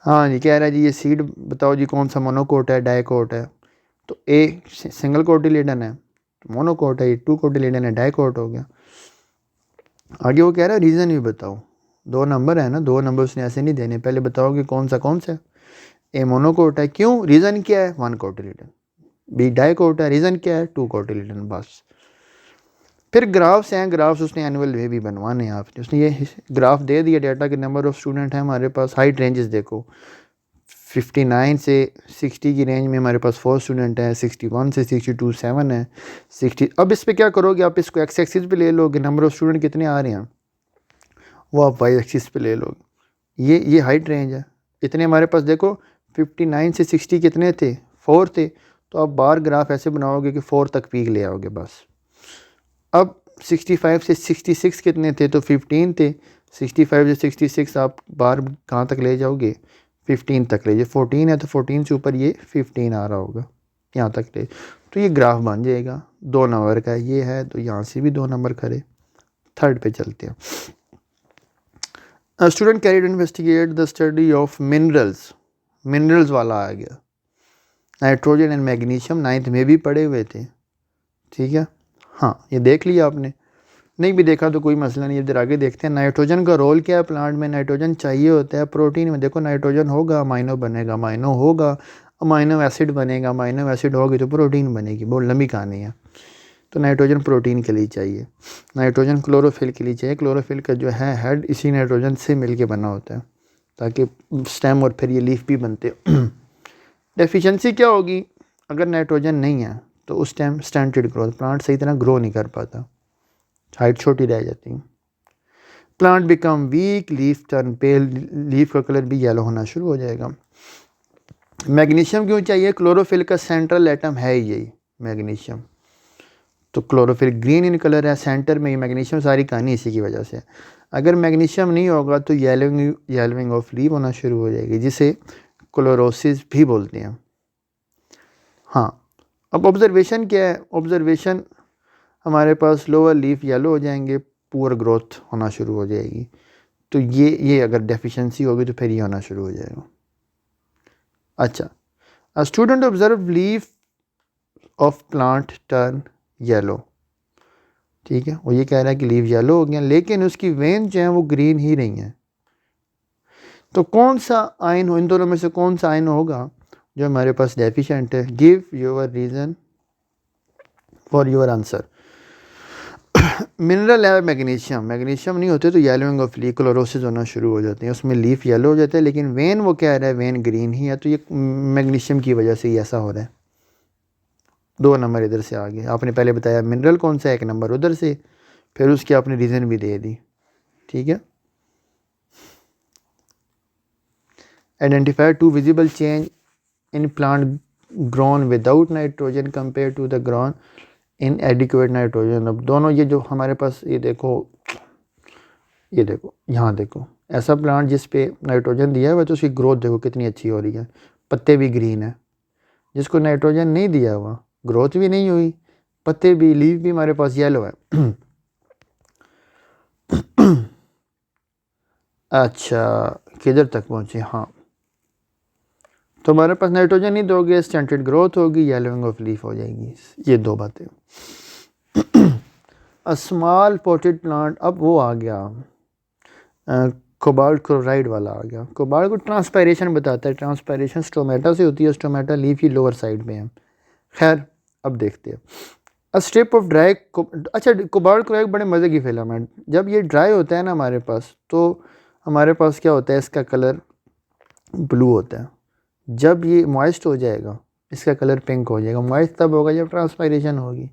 हाँ जी, कह रहा है जी ये सीड बताओ जी कौन सा मोनोकोट है, डाइकोट है। तो ए सिंगल कोटिलेडन है, तो मोनोकोट है, ये टू कोटिलिडन है, डाइकोट हो गया। आगे वो कह रहा है रीज़न भी बताओ। 2 नंबर है ना, 2 नंबर उसने ऐसे नहीं देने, पहले बताओ कि कौन सा है। ए मोनोकोट है, क्यों, रीज़न क्या है, 1 कोटिलिडन। बी डाइकोट है, रीज़न क्या है, 2 कोटिलिडन, बस। फिर ग्राफ्स हैं, ग्राफ्स उसने एनुअल वे भी बनवाने हैं आपने। उसने ये ग्राफ दे दिया डाटा के नंबर ऑफ़ स्टूडेंट हैं हमारे पास, हाइट रेंजेस देखो 59 से 60 की रेंज में हमारे पास 4 स्टूडेंट हैं, 61 से 62 7 है, 60। अब इस पे क्या करोगे आप, इसको एक्स एक्सिस पे ले लोगे, नंबर ऑफ़ स्टूडेंट कितने आ रहे हैं वो आप वाई एक्सिस पे ले लोगे। ये हाइट रेंज है, इतने हमारे पास देखो 59 से 60 कितने थे, 4 थे। तो आप बार ग्राफ ऐसे बनाओगे कि 4 तक पीक ले आओगे बस। अब 65 से 66 कितने थे, तो 15 थे। 65 से 66 आप बार कहाँ तक ले जाओगे, 15 तक ले जाए। 14 है तो 14 से ऊपर ये 15 आ रहा होगा, यहाँ तक ले, तो ये ग्राफ बन जाएगा। 2 नंबर का ये है, तो यहाँ से भी 2 नंबर खड़े। थर्ड पे चलते हैं। Student carried investigate the study of minerals, minerals वाला आ गया। नाइट्रोजन एंड मैग्नीशियम 9th में भी पढ़े हुए थे, ठीक है। हाँ, ये देख लिया आपने, नहीं भी देखा तो कोई मसला नहीं। इधर आगे देखते हैं नाइट्रोजन का रोल क्या है प्लांट में। नाइट्रोजन चाहिए होता है प्रोटीन में, देखो नाइट्रोजन होगा अमाइनो बनेगा, अमाइनो होगा अमाइनो एसिड बनेगा, अमाइनो एसिड होगी तो प्रोटीन बनेगी। बहुत लंबी कहानी है। तो नाइट्रोजन प्रोटीन के लिए चाहिए, नाइट्रोजन क्लोरोफिल के लिए चाहिए। क्लोरोफिल का जो है हेड इसी नाइट्रोजन से मिल के बना होता है, ताकि स्टेम और फिर ये लीफ भी बनते। डेफिशिएंसी क्या होगी, अगर नाइट्रोजन नहीं है तो उस टाइम स्टंटेड ग्रोथ, प्लांट सही तरह ग्रो नहीं कर पाता, हाइट छोटी रह जाती है। Plant become weak, leaf turn pale, leaf का कलर भी येलो होना शुरू हो जाएगा। मैग्नीशियम क्यों चाहिए, क्लोरोफिल का सेंट्रल एटम है यही मैग्नीशियम, तो क्लोरोफिल ग्रीन इन कलर है, सेंटर में मैग्नीशियम, सारी कहानी इसी की वजह से। अगर मैग्नीशियम नहीं होगा तो येलोइंग ऑफ लीफ होना शुरू हो जाएगी, जिसे क्लोरोसिस भी बोलते हैं। हाँ, अब ऑब्जर्वेशन क्या है, ऑब्जर्वेशन हमारे पास लोअर लीफ येलो हो जाएंगे, पुअर ग्रोथ होना शुरू हो जाएगी। तो ये अगर डेफिशिएंसी होगी तो फिर ये होना शुरू हो जाएगा। अच्छा, a student observe leaf of plant turn yellow, ठीक है। वो ये कह रहा है कि लीफ येलो हो गया, लेकिन उसकी वेन जो है वो ग्रीन ही रही हैं। तो कौन सा आयन हो, इन दोनों में से कौन सा आयन होगा जो हमारे पास डेफिशिएंट है। Give your reason for your answer. Mineral है मैग्नीशियम, मैग्नीशियम नहीं होते तो येलोइंग ऑफ लीफ, क्लोरोसिस होना शुरू हो जाते हैं, उसमें लीफ येलो हो जाता है, लेकिन वेन वो कह रहा है वेन ग्रीन ही है, तो ये मैग्नीशियम की वजह से ही ऐसा हो रहा है। 2 नंबर इधर से आ गए। आपने पहले बताया मिनरल कौन सा है, 1 नंबर उधर से, फिर उसकी आपने रीज़न भी दे दी, ठीक है। Identify 2 visible change in plant grown without nitrogen compare to the grown in adequate nitrogen. अब दोनों ये जो हमारे पास, ये देखो यहाँ देखो, ऐसा प्लांट जिस पे नाइट्रोजन दिया हुआ है तो उसकी ग्रोथ देखो कितनी अच्छी हो रही है, पत्ते भी ग्रीन है। जिसको नाइट्रोजन नहीं दिया हुआ, ग्रोथ भी नहीं हुई, पत्ते भी, लीफ भी हमारे पास येलो है। अच्छा, किधर तक पहुँचे, हाँ। तो हमारे पास नाइट्रोजन नहीं दोगे, स्टंटेड ग्रोथ होगी, येलोइंग ऑफ लीफ हो जाएगी। ये 2 बातें। अ स्मॉल पॉटेड प्लांट, अब वो आ गया कोबाल्ट क्लोराइड वाला आ गया। कोबाल्ट को ट्रांसपायरेशन बताता है, ट्रांसपायरेशन स्टोमेटा से होती है, स्टोमेटा लीफ की लोअर साइड में है। खैर, अब देखते हैं। अ स्ट्रिप ऑफ ड्राई, अच्छा कोबाल्ट क्लोराइड बड़े मज़े की फिलामेंट, जब ये ड्राई होता है ना हमारे पास, तो हमारे पास क्या होता है, इसका कलर ब्लू होता है। जब ये मॉइस्ट हो जाएगा इसका कलर पिंक हो जाएगा। मॉइस्ट तब होगा जब ट्रांसपायरेशन होगी।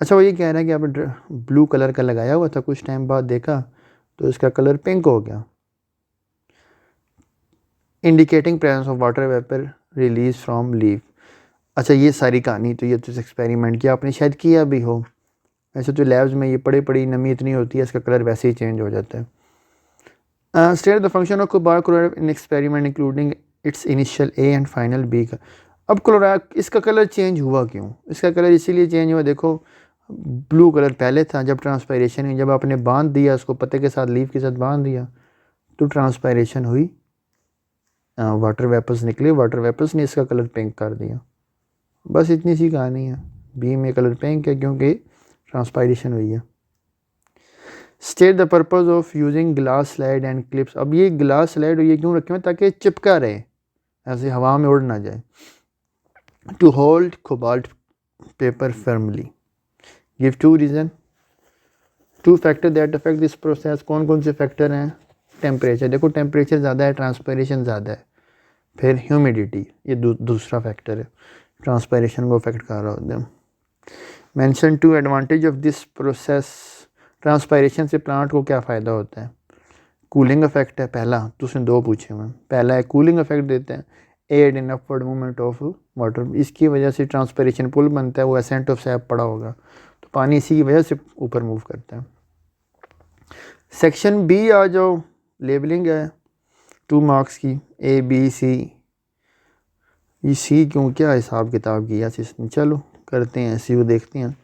अच्छा, वो ये कह रहा है कि आपने ब्लू कलर का लगाया हुआ था, कुछ टाइम बाद देखा तो इसका कलर पिंक हो गया। Indicating presence of water vapour release from leaf. अच्छा, ये सारी कहानी तो ये तो एक्सपेरिमेंट किया आपने, शायद किया भी हो। वैसे तो लैब्स में ये पड़ी नमी इतनी होती है, इसका कलर वैसे ही चेंज हो जाता है। State the function of cobalt chloride in experiment including its initial A and final B का। अब क्लोराइड, इसका कलर चेंज हुआ क्यों, इसका कलर इसीलिए चेंज हुआ, देखो ब्लू कलर पहले था, जब ट्रांसपायरेशन हुई, जब आपने बांध दिया उसको पत्ते के साथ, लीफ के साथ बांध दिया तो ट्रांसपायरेशन हुई, वाटर वेपर्स निकले, वाटर वेपर्स ने इसका कलर पिंक कर दिया। बस इतनी सी कहानी है। बी में कलर पिंक है क्योंकि ट्रांसपायरेशन हुई है। State the purpose of using glass slide and clips. अब ये ग्लास स्लाइड ये क्यों रखे हुए ताकि चिपका रहे, ऐसे हवा में उड़ ना जाए। To hold cobalt paper firmly. Give 2 reason. 2 factor that affect this process. कौन कौन से फैक्टर हैं? टेम्परेचर, देखो टेम्परेचर ज़्यादा है, ट्रांसपायरेशन ज़्यादा है। फिर ह्यूमिडिटी, ये दूसरा फैक्टर है, ट्रांसपायरेशन को अफेक्ट कर रहा होता है। Mention 2 advantage of this process. Transpiration से प्लांट को क्या फ़ायदा होता है? कूलिंग इफेक्ट है पहला, तो उसने 2 पूछे हुए। पहला है कूलिंग इफेक्ट देते हैं, aid in upward movement of water, इसकी वजह से ट्रांसपायरेशन पुल बनता है, वो एसेंट ऑफ सैप पड़ा होगा तो पानी इसी की वजह से ऊपर मूव करता है। सेक्शन बी आ जाओ, लेबलिंग है 2 मार्क्स की, ए बी सी। ये सी क्यों, क्या हिसाब किताब किया इसने, चलो करते हैं सी, वो देखते हैं।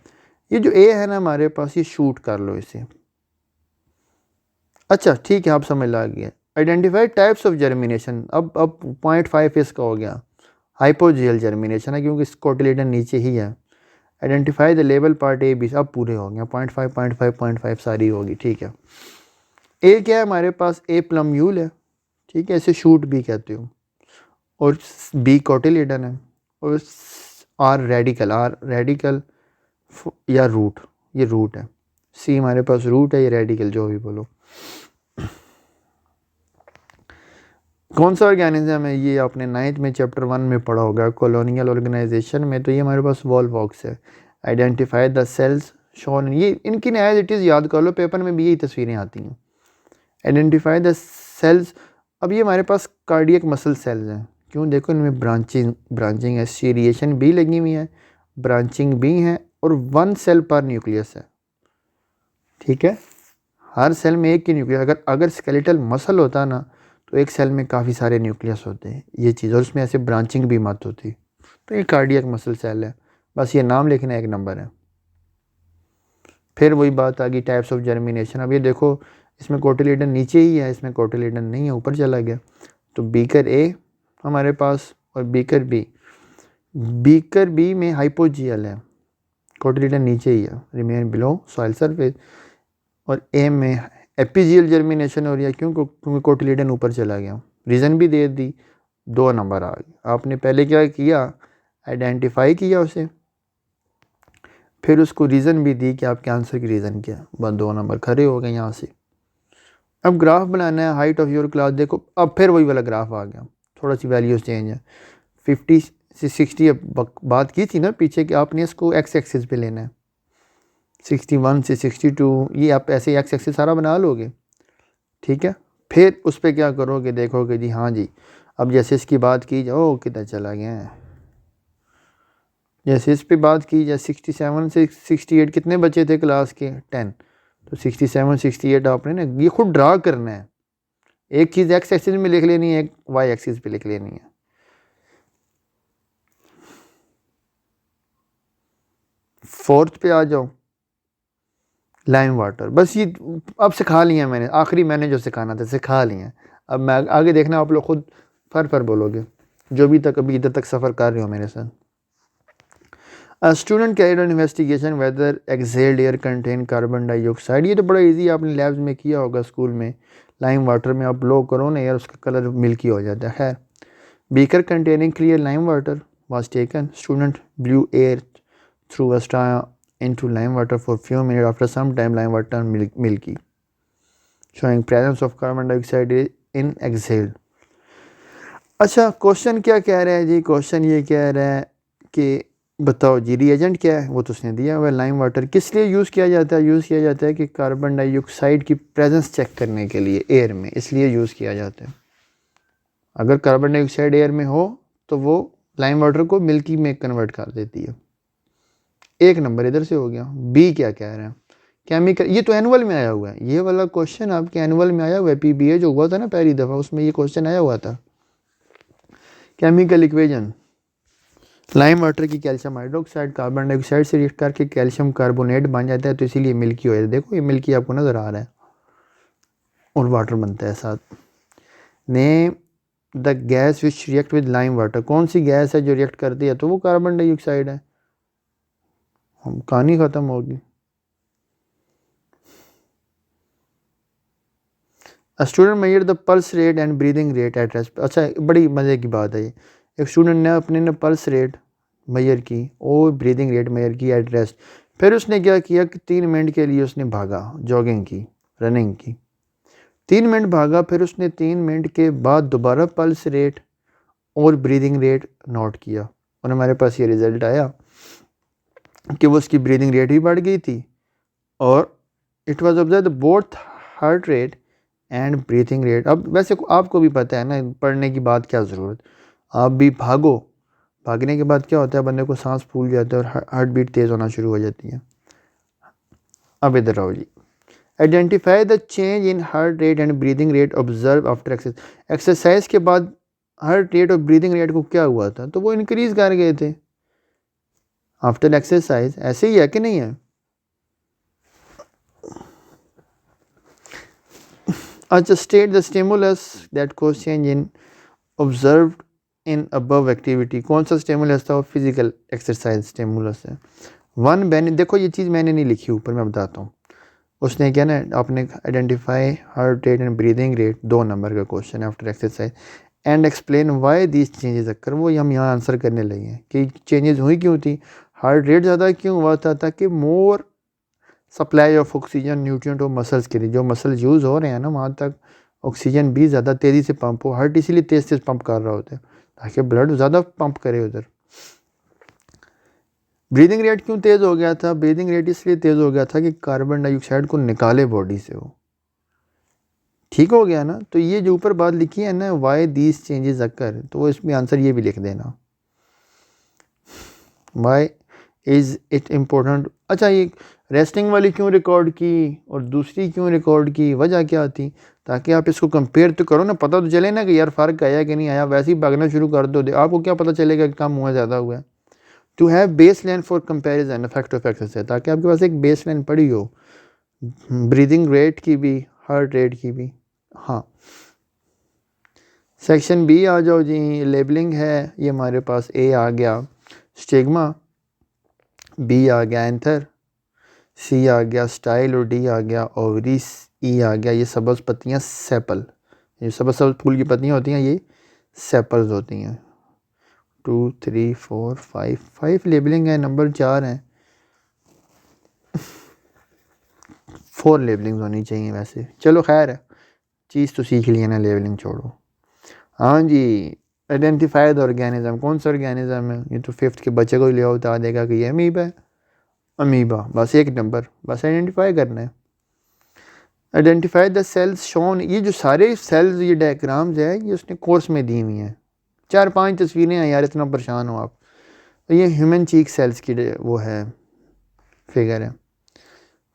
ये जो ए है ना हमारे पास, ये शूट कर लो इसे। अच्छा ठीक है, आप समझ ला गया। Identify types of germination. अब 0.5 इसका हो गया, हाइपोजियल जर्मिनेशन है क्योंकि कोटिलेडन नीचे ही है। Identify the label part A B, अब पूरे हो गए, 0.5 0.5 0.5 सारी होगी, ठीक है। ए क्या है हमारे पास? ए प्लम्यूल है, ठीक है, इसे शूट भी कहते हो, और बी कोटिलेडन है, और आर रेडिकल या रूट, ये रूट है। सी हमारे पास रूट है, ये रेडिकल, जो भी बोलो। कौन सा ऑर्गेनिज्म है? ये आपने 9th में चैप्टर 1 में पढ़ा होगा, कॉलोनियल ऑर्गेनाइजेशन में। तो ये हमारे पास वॉल्वॉक्स है। आइडेंटिफाई द सेल्स शोन, ये इनकी एज इट इज़ याद कर लो, पेपर में भी यही तस्वीरें आती हैं। Identify the cells. अब ये हमारे पास कार्डियक मसल सेल्स हैं, क्यों? देखो इनमें ब्रांचिंग है, सीरिएशन भी लगी हुई है, ब्रांचिंग भी है, और 1 सेल पर न्यूक्लियस है, ठीक है। हर सेल में एक ही न्यूक्लियस। अगर स्केलेटल मसल होता ना तो एक सेल में काफ़ी सारे न्यूक्लियस होते हैं, ये चीज़, और उसमें ऐसे ब्रांचिंग भी मत होती। तो ये कार्डियक मसल सेल है, बस ये नाम लिखना एक नंबर है। फिर वही बात आ गई टाइप्स ऑफ जर्मिनेशन। अब ये देखो इसमें कोटिलेडन नीचे ही है, इसमें कोटिलेडन नहीं है, ऊपर चला गया। तो बीकर ए हमारे पास, और बीकर बी में हाइपोजियल है, कोटिलेडन नीचे ही है, रिमेन बिलो सॉइल सरफेस। और ए में एपिजियल जर्मिनेशन हो रही है, क्योंकि कोटिलेडन ऊपर चला गया। रीज़न भी दे दी, 2 नंबर आ गए। आपने पहले क्या किया? आइडेंटिफाई किया उसे, फिर उसको रीज़न भी दी कि आपके आंसर की रीज़न क्या है, बस 2 नंबर खड़े हो गए यहाँ से। अब ग्राफ बनाना है, हाइट ऑफ योर क्लास। देखो अब फिर वही वाला ग्राफ आ गया, थोड़ा सी वैल्यूज़ चेंज है। 50 से 60 अब बात की थी ना पीछे कि आपने इसको एक्स एक्सिस पे लेना है, 61 से 62, ये आप ऐसे एक्स एक्सिस सारा बना लोगे, ठीक है। फिर उस पर क्या करोगे, देखोगे जी हाँ जी, अब जैसे इसकी बात की जाए, ओ किधर चला गया है, जैसे इस पे बात की जाए 67 से 68 कितने बचे थे क्लास के? 10। तो 67 68 आपने ना ये खुद ड्रा करना है, एक चीज़ एक्स एक्सिस में लिख लेनी है, एक वाई एक्सिस पे लिख लेनी है। फोर्थ पे आ जाओ, लाइम वाटर। बस ये अब सिखा लिया मैंने, आखिरी मैंने जो सिखाना था सिखा लिया। अब मैं आगे देखना, आप लोग खुद फर बोलोगे, जो भी तक अभी इधर तक सफ़र कर रहे हो मेरे साथ। Student carried on investigation whether exhaled air contain carbon dioxide. ये तो बड़ा इजी, आपने लैब्स में किया होगा स्कूल में। लाइम वाटर में आप ब्लो करो ना यार, उसका कलर मिल्की हो जाता है। खैर, beaker containing clear lime water was taken, student blue air through a straw into lime water for few minutes. After some time lime water milky, showing presence of carbon dioxide in exhaled. अच्छा question क्या कह रहा है जी? Question ये कह रहा है कि बताओ जी रिएजेंट क्या है, वो तो उसने दिया हुआ है। लाइम वाटर किस लिए यूज़ किया जाता है? यूज़ किया जाता है कि कार्बन डाइऑक्साइड की प्रेजेंस चेक करने के लिए एयर में, इसलिए यूज़ किया जाता है। अगर कार्बन डाइऑक्साइड एयर में हो तो वो लाइम वाटर को मिल्की में कन्वर्ट कर देती है। एक नंबर इधर से हो गया। बी क्या कह रहे हैं? केमिकल, ये तो एनुअल में आया हुआ है, ये वाला क्वेश्चन आपके एनुअल में आया हुआ है, पीबीए जो हुआ था ना पहली दफ़ा, उसमें ये क्वेश्चन आया हुआ था। केमिकल इक्वेशन, लाइम वाटर की कैल्शियम हाइड्रोक्साइड कार्बन डाइऑक्साइड से रिएक्ट करके कैल्शियम कार्बोनेट बन जाता है, तो इसीलिए मिल्की हो जाता है। देखो ये मिल्की आपको नज़र आ रहा है, और वाटर बनता है साथ। Name the gas which react with lime water. कौन सी गैस है जो रिएक्ट करती है? तो वो कार्बन डाइऑक्साइड है। हम कहानी ख़त्म होगी। Student measure the pulse rate and breathing rate at rest. अच्छा, बड़ी मज़े की बात है ये। एक स्टूडेंट ने अपने ने पल्स रेट मेजर की और ब्रीदिंग रेट मेजर की एट रेस्ट। फिर उसने क्या किया कि 3 मिनट के लिए उसने भागा, जॉगिंग की, रनिंग की। 3 मिनट भागा, फिर उसने 3 मिनट के बाद दोबारा पल्स रेट और ब्रीदिंग रेट नोट किया और हमारे पास ये रिज़ल्ट आया कि वो उसकी ब्रीदिंग रेट भी बढ़ गई थी और it was observe both heart rate and breathing rate. अब वैसे आपको भी पता है ना, पढ़ने की बात क्या ज़रूरत। आप भी भागो, भागने के बाद क्या होता है, बंदे को सांस फूल जाता है और हार्ट बीट तेज़ होना शुरू हो जाती है। अब इधर आओ जी। Identify the change in heart rate and breathing rate observe after exercise. Exercise के बाद हार्ट रेट और ब्रीदिंग रेट को क्या हुआ था, तो वो इंक्रीज़ कर गए थे आफ्टर एक्सरसाइज। ऐसे ही है कि नहीं है? अच्छा, state the stimulus that cause change in observed in above activity. कौन सा स्टिमुलस था? वो फिजिकल एक्सरसाइज स्टिमुलस है। वन बेनिफिट, देखो ये चीज़ मैंने नहीं लिखी, ऊपर मैं बताता हूँ। उसने क्या ना, आपने identify heart rate and breathing rate, 2 number का क्वेश्चन है after exercise, and explain why these changes occur. वो हम यहाँ आंसर करने लगे हैं कि चेंजेस हुई क्यों थी, हार्ट रेट ज़्यादा क्यों हुआ था, ताकि मोर सप्लाई ऑफ ऑक्सीजन न्यूट्रिएंट और मसल्स के लिए, जो मसल्स यूज़ हो रहे हैं ना वहाँ तक ऑक्सीजन भी ज़्यादा तेज़ी से पंप हो। हार्ट इसीलिए तेज़ तेज़ पंप कर रहा होता है ताकि ब्लड ज़्यादा पंप करे उधर। ब्रीदिंग रेट क्यों तेज़ हो गया था? ब्रीदिंग रेट इसलिए तेज़ हो गया था कि कार्बन डाइऑक्साइड को निकाले बॉडी से वो। ठीक हो गया ना? तो ये जो ऊपर बात लिखी है ना, वाई दीज चेंजेस अकर, तो वो इसमें आंसर ये भी लिख देना, वाई इज़ इट इम्पोर्टेंट। अच्छा, ये रेस्टिंग वाली क्यों रिकॉर्ड की और दूसरी क्यों रिकॉर्ड की, वजह क्या थी? ताकि आप इसको कंपेयर तो करो ना, पता तो चले ना कि यार फ़र्क आया कि नहीं आया। वैसे ही भागना शुरू कर दो, आपको क्या पता चलेगा कि कम हुआ ज़्यादा हुआ है। To have base line for comparison effect of exercise, ताकि आपके पास एक बेस लाइन पड़ी हो ब्रीदिंग रेट की भी, हार्ट रेट की भी। हाँ, सेक्शन बी आ जाओ जी। लेबलिंग है, ये हमारे पास ए आ गया स्टिग्मा, बी आ गया एंथर, सी आ गया स्टाइल और डी आ गया ओवरीज, ई आ गया ये सब्ज़ पत्तियाँ सेपल। ये सब्ज़ सब्ज़ फूल की पत्तियाँ होती हैं, ये सेपल्स होती हैं। 2 3 4 5 लेबलिंग है, नंबर 4 है। 4 लेबलिंग होनी चाहिए वैसे। चलो खैर है, चीज़ तो सीख लिया ना, लेबलिंग छोड़ो। हाँ जी, आइडेंटिफाई द ऑर्गेनिज्म। कौन सा ऑर्गेनिज्म है? ये तो 5th के बच्चे को ही ले बता देगा कि ये अमीबा है। अमीबा, बस 1 नंबर, बस आइडेंटिफाई करना है। Identify the cells shown. ये जो सारे सेल्स, ये डायग्राम्स है, ये उसने कोर्स में दी हुई हैं। 4-5 तस्वीरें हैं यार, इतना परेशान हो आप। ये ह्यूमन चीक सेल्स की वो है, फिगर है।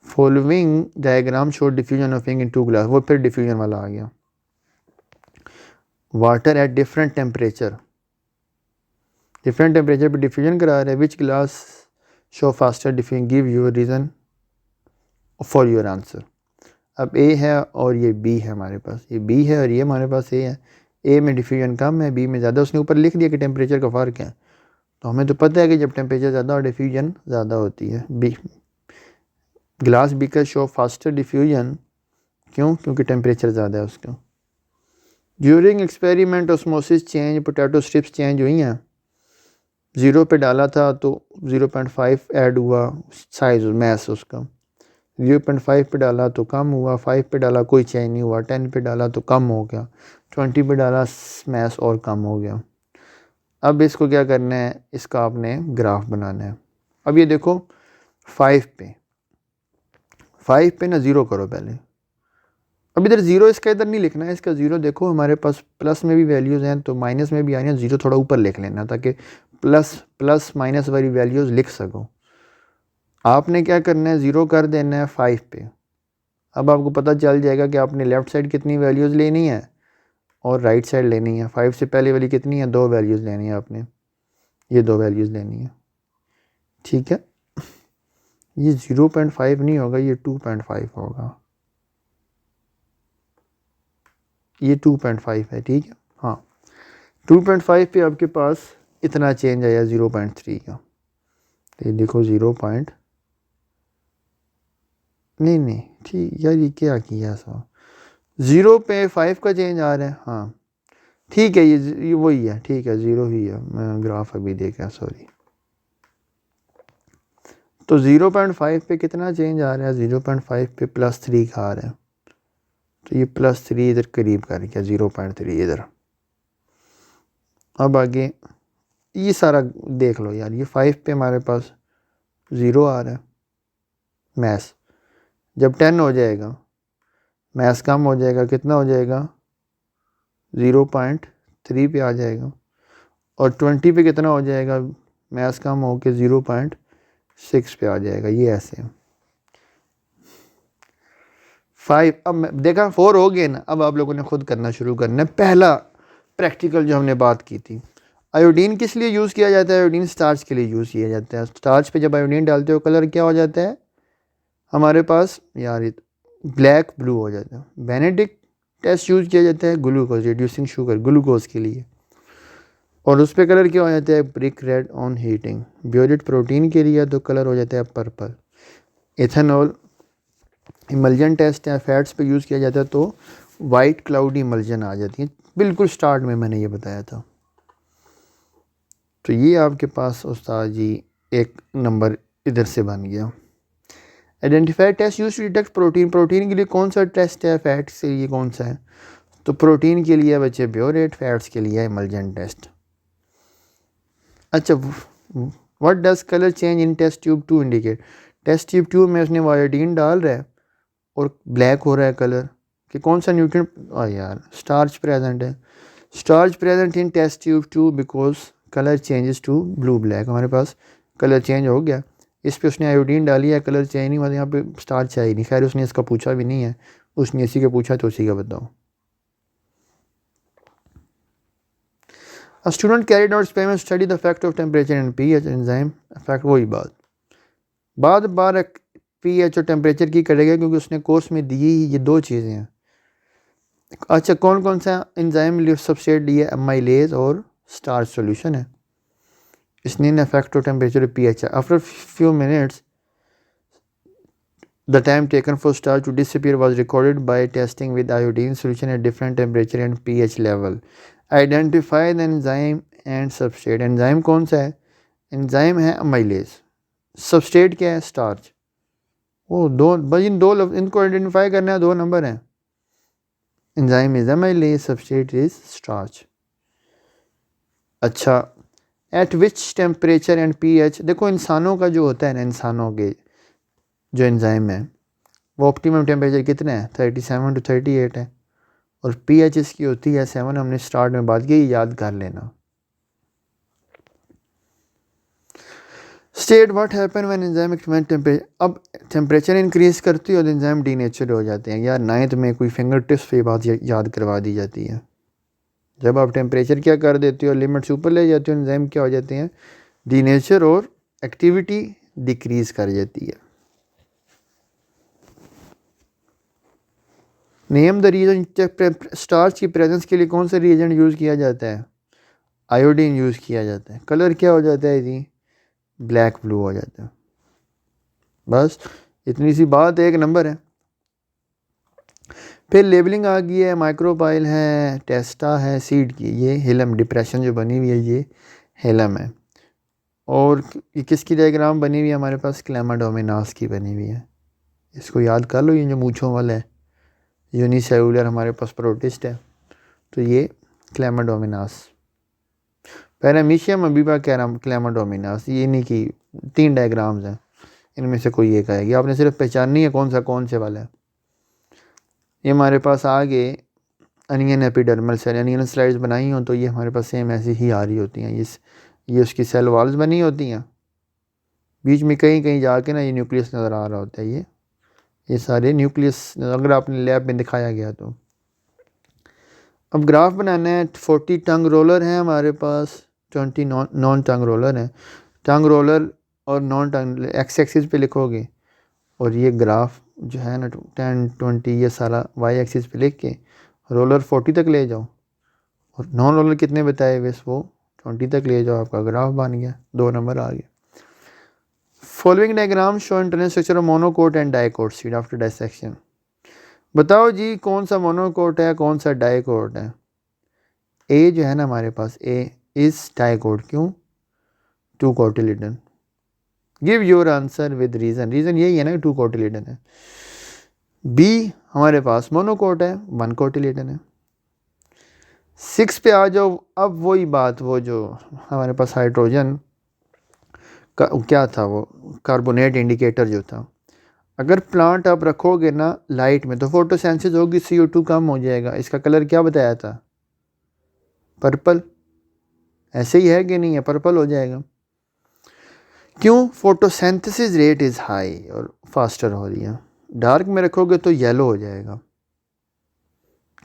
Following diagram show diffusion of ink in 2 glass. वो फिर डिफ्यूजन वाला आ गया। Water at different temperature, different temperature पर डिफ्यूजन करा रहे हैं। Which glass show faster diffusion, give your reason for your answer. अब ए है और ये बी है हमारे पास, ये बी है और ये हमारे पास ए है। ए में डिफ्यूजन कम है, बी में ज़्यादा। उसने ऊपर लिख दिया कि टेम्परेचर का फ़र्क है, तो हमें तो पता है कि जब टेम्परेचर ज़्यादा और डिफ्यूजन ज़्यादा होती है। बी ग्लास बी का शो फास्टर डिफ्यूजन, क्यों? क्योंकि टेम्परेचर ज़्यादा है उसका। During experiment osmosis change, potato strips change हुई हैं। 0 पे डाला था तो 0.5 ऐड हुआ साइज मैस उसका। 0.5 पे डाला तो कम हुआ, 5 पे डाला कोई चेंज नहीं हुआ, 10 पे डाला तो कम हो गया, 20 पे डाला मैस और कम हो गया। अब इसको क्या करना है, इसका आपने ग्राफ बनाना है। अब ये देखो 5 पे, 5 पे ना 0 करो पहले। अब इधर 0 इसका इधर नहीं लिखना है, इसका 0 देखो हमारे पास प्लस में भी वैल्यूज़ हैं तो माइनस में भी आ रही हैं। 0 थोड़ा ऊपर लिख लेना ताकि प्लस प्लस माइनस वाली वैल्यूज़ लिख सको। आपने क्या करना है, 0 कर देना है 5 पे। अब आपको पता चल जाएगा कि आपने लेफ़्ट साइड कितनी वैल्यूज़ लेनी है और राइट साइड लेनी है। 5 से पहले वाली कितनी है, 2 वैल्यूज़ लेनी है आपने, ये 2 वैल्यूज़ लेनी है। ठीक है, ये 0.5 नहीं होगा, ये 2.5 होगा, ये 2.5 है। ठीक है, हाँ 2.5 पे आपके पास इतना चेंज आया 0.3 का। तो ये देखो 0 नहीं नहीं ठीक यार, ये क्या किया सो 0 पे 5 का चेंज आ रहा है। हाँ ठीक है, ये वही है, ठीक है 0 ही है, मैं ग्राफ अभी देखा, सॉरी। तो 0.5 पे कितना चेंज आ रहा है, 0.5 पे +3 का आ रहा है, तो ये +3 इधर करीब कर गया, 0.3 इधर। अब आगे ये सारा देख लो यार, ये 5 पे हमारे पास 0 आ रहा है मैथ्स, जब 10 हो जाएगा मैथ्स कम हो जाएगा, कितना हो जाएगा 0.3 पे आ जाएगा, और 20 पे कितना हो जाएगा मैथ्स कम हो के 0.6 पे आ जाएगा। ये ऐसे 5, अब देखा 4 हो गए ना, अब आप लोगों ने खुद करना शुरू करना है। पहला प्रैक्टिकल जो हमने बात की थी, आयोडीन किस लिए यूज़ किया जाता है, आयोडीन स्टार्च के लिए यूज़ किया जाता है। स्टार्च पे जब आयोडीन डालते हो कलर क्या हो जाता है हमारे पास यार, ये ब्लैक ब्लू हो जाता है। बेनेडिक्ट टेस्ट यूज़ किया जाता है ग्लूकोज रिड्यूसिंग शुगर, ग्लूकोज के लिए, और उस पर कलर क्या हो जाता है brick red on heating. Biuret protein के लिए तो कलर हो जाता है पर्पल। एथेनॉल इमल्जन टेस्ट है, फैट्स पे यूज़ किया जाता है तो वाइट क्लाउडी इमल्जन आ जाती है। बिल्कुल स्टार्ट में मैंने ये बताया था। तो ये आपके पास उस्ताद जी एक नंबर इधर से बन गया। Identify test use to detect protein, protein के लिए कौन सा टेस्ट है, फैट्स के लिए कौन सा है, तो प्रोटीन के लिए बच्चे ब्योरेट, फैट्स के लिए इमल्जन टेस्ट। अच्छा, what does colour change in test tube to indicate, test tube tube में उसने आयोडीन डाल रहा है और ब्लैक हो रहा है कलर, कि कौन सा न्यूट्रिएंट, यार स्टार्च प्रेजेंट है, starch present in test tube tube because colour changes to blue black, हमारे पास कलर चेंज हो गया। इस पे उसने आयोडीन डाली है, कलर चेंज नहीं हुआ, यहाँ पे स्टार्च है ही नहीं। खैर उसने इसका पूछा भी नहीं है, उसने इसी का पूछा तो उसी का बताओ। A student carried out experiment study the effect of temperature and pH enzyme effect, वही बार बार pH और टेम्परेचर की करेगा क्योंकि उसने कोर्स में दी ही ये दो चीज़ें हैं। अच्छा, कौन कौन सा एंजाइम सबस्ट्रेट लिया, एमाइलेज और स्टार्च सॉल्यूशन है। इसने इफेक्ट ऑफ टेम्परेचर pH है। After few minutes the time taken for starch to disappear was recorded by testing with iodine solution at different temperature and pH level. Identify the enzyme and substrate. Enzyme कौन सा है, enzyme है amylase, substrate क्या है starch. वो दो बस, इन दो इनको आइडेंटिफाई करना है, 2 नंबर हैं। Enzyme is amylase, substrate is starch. अच्छा, at which temperature and pH, देखो इंसानों का जो होता है ना, इंसानों के जो एंजाइम है वो ऑप्टिमम टेम्परेचर कितना है 37 to 38 है, और pH इसकी होती है 7, हमने स्टार्ट में बात की, याद कर लेना। State what happen when enzyme increment temperature, अब टेम्परेचर इंक्रीज करती है और एंजाइम डीनेचर हो जाते हैं। यार 9th में कोई फिंगर टिप्स पे बात याद करवा दी जाती है, जब आप टेम्परेचर क्या कर देते हो, लिमिट्स ऊपर ले जाते हो, एंजाइम क्या हो जाते हैं डीनेचर और एक्टिविटी डिक्रीज कर जाती है। नेम द रीजन, स्टार्च की प्रेजेंस के लिए कौन सा रिएजेंट यूज़ किया जाता है, आयोडीन यूज़ किया जाता है। कलर क्या हो जाता है जी, ब्लैक ब्लू हो जाता है। बस इतनी सी बात, एक नंबर है। फिर लेबलिंग आ गई है, माइक्रोपाइल है, टेस्टा है सीड की, ये हिलम डिप्रेशन जो बनी हुई है ये हिलम है, और ये किसकी डायग्राम बनी हुई है हमारे पास, क्लेमाडोमिनास की बनी हुई है। इसको याद कर लो, ये जो मूंछों वाला है यूनिसेलुलर हमारे पास प्रोटिस्ट है, तो ये क्लेमाडोमिनास। पैरामीशियम अमीबा क्लेमाडोमिनास, ये नहीं कि 3 डायग्राम्स हैं, इनमें से कोई एक आएगी, आपने सिर्फ पहचाननी है कौन सा कौन से वाला है। ये हमारे पास आगे onion epidermal cell, onion slides बनाई हो तो ये हमारे पास सेम ऐसी ही आ रही होती हैं। ये उसकी सेल वॉल्स बनी होती हैं, बीच में कहीं कहीं जाके ना ये न्यूक्लियस नज़र आ रहा होता है। ये सारे न्यूक्लियस अगर आपने लैब में दिखाया गया तो। अब ग्राफ बनाना है, 40 टंग रोलर हैं हमारे पास, 20 नॉन टंग रोलर हैं। टंग रोलर और नॉन टंग एक्स एक्सिस पे लिखोगे, और ये ग्राफ जो है ना 10 20 ये सारा वाई एक्सिस पे लिख के रोलर 40 तक ले जाओ, और नॉन रोलर कितने बताए बस वो 20 तक ले जाओ, आपका ग्राफ बन गया, 2 नंबर आ गया। Following diagram show internal structure of monocot and dicot seed after dissection. बताओ जी कौन सा मोनोकोट है कौन सा डाइकोट है। ए जो है ना हमारे पास ए इज डाइकोट, क्यों? Two cotyledon. Give your answer with reason, reason यही है ना टू कोटिलिडन है। बी हमारे पास मोनोकोट है, वन कोटिलिडन है। 6 पे आ जाओ। अब वही बात, वो जो हमारे पास हाइड्रोजन का क्या था, वो कार्बोनेट इंडिकेटर जो था, अगर प्लांट आप रखोगे ना लाइट में तो फोटोसेंसिस होगी, CO2 कम हो जाएगा। इसका कलर क्या बताया था? पर्पल। ऐसे ही है कि नहीं है? पर्पल हो जाएगा। क्यों? फोटोसिंथेसिस रेट इज़ हाई और फास्टर हो रही है। डार्क में रखोगे तो येलो हो जाएगा।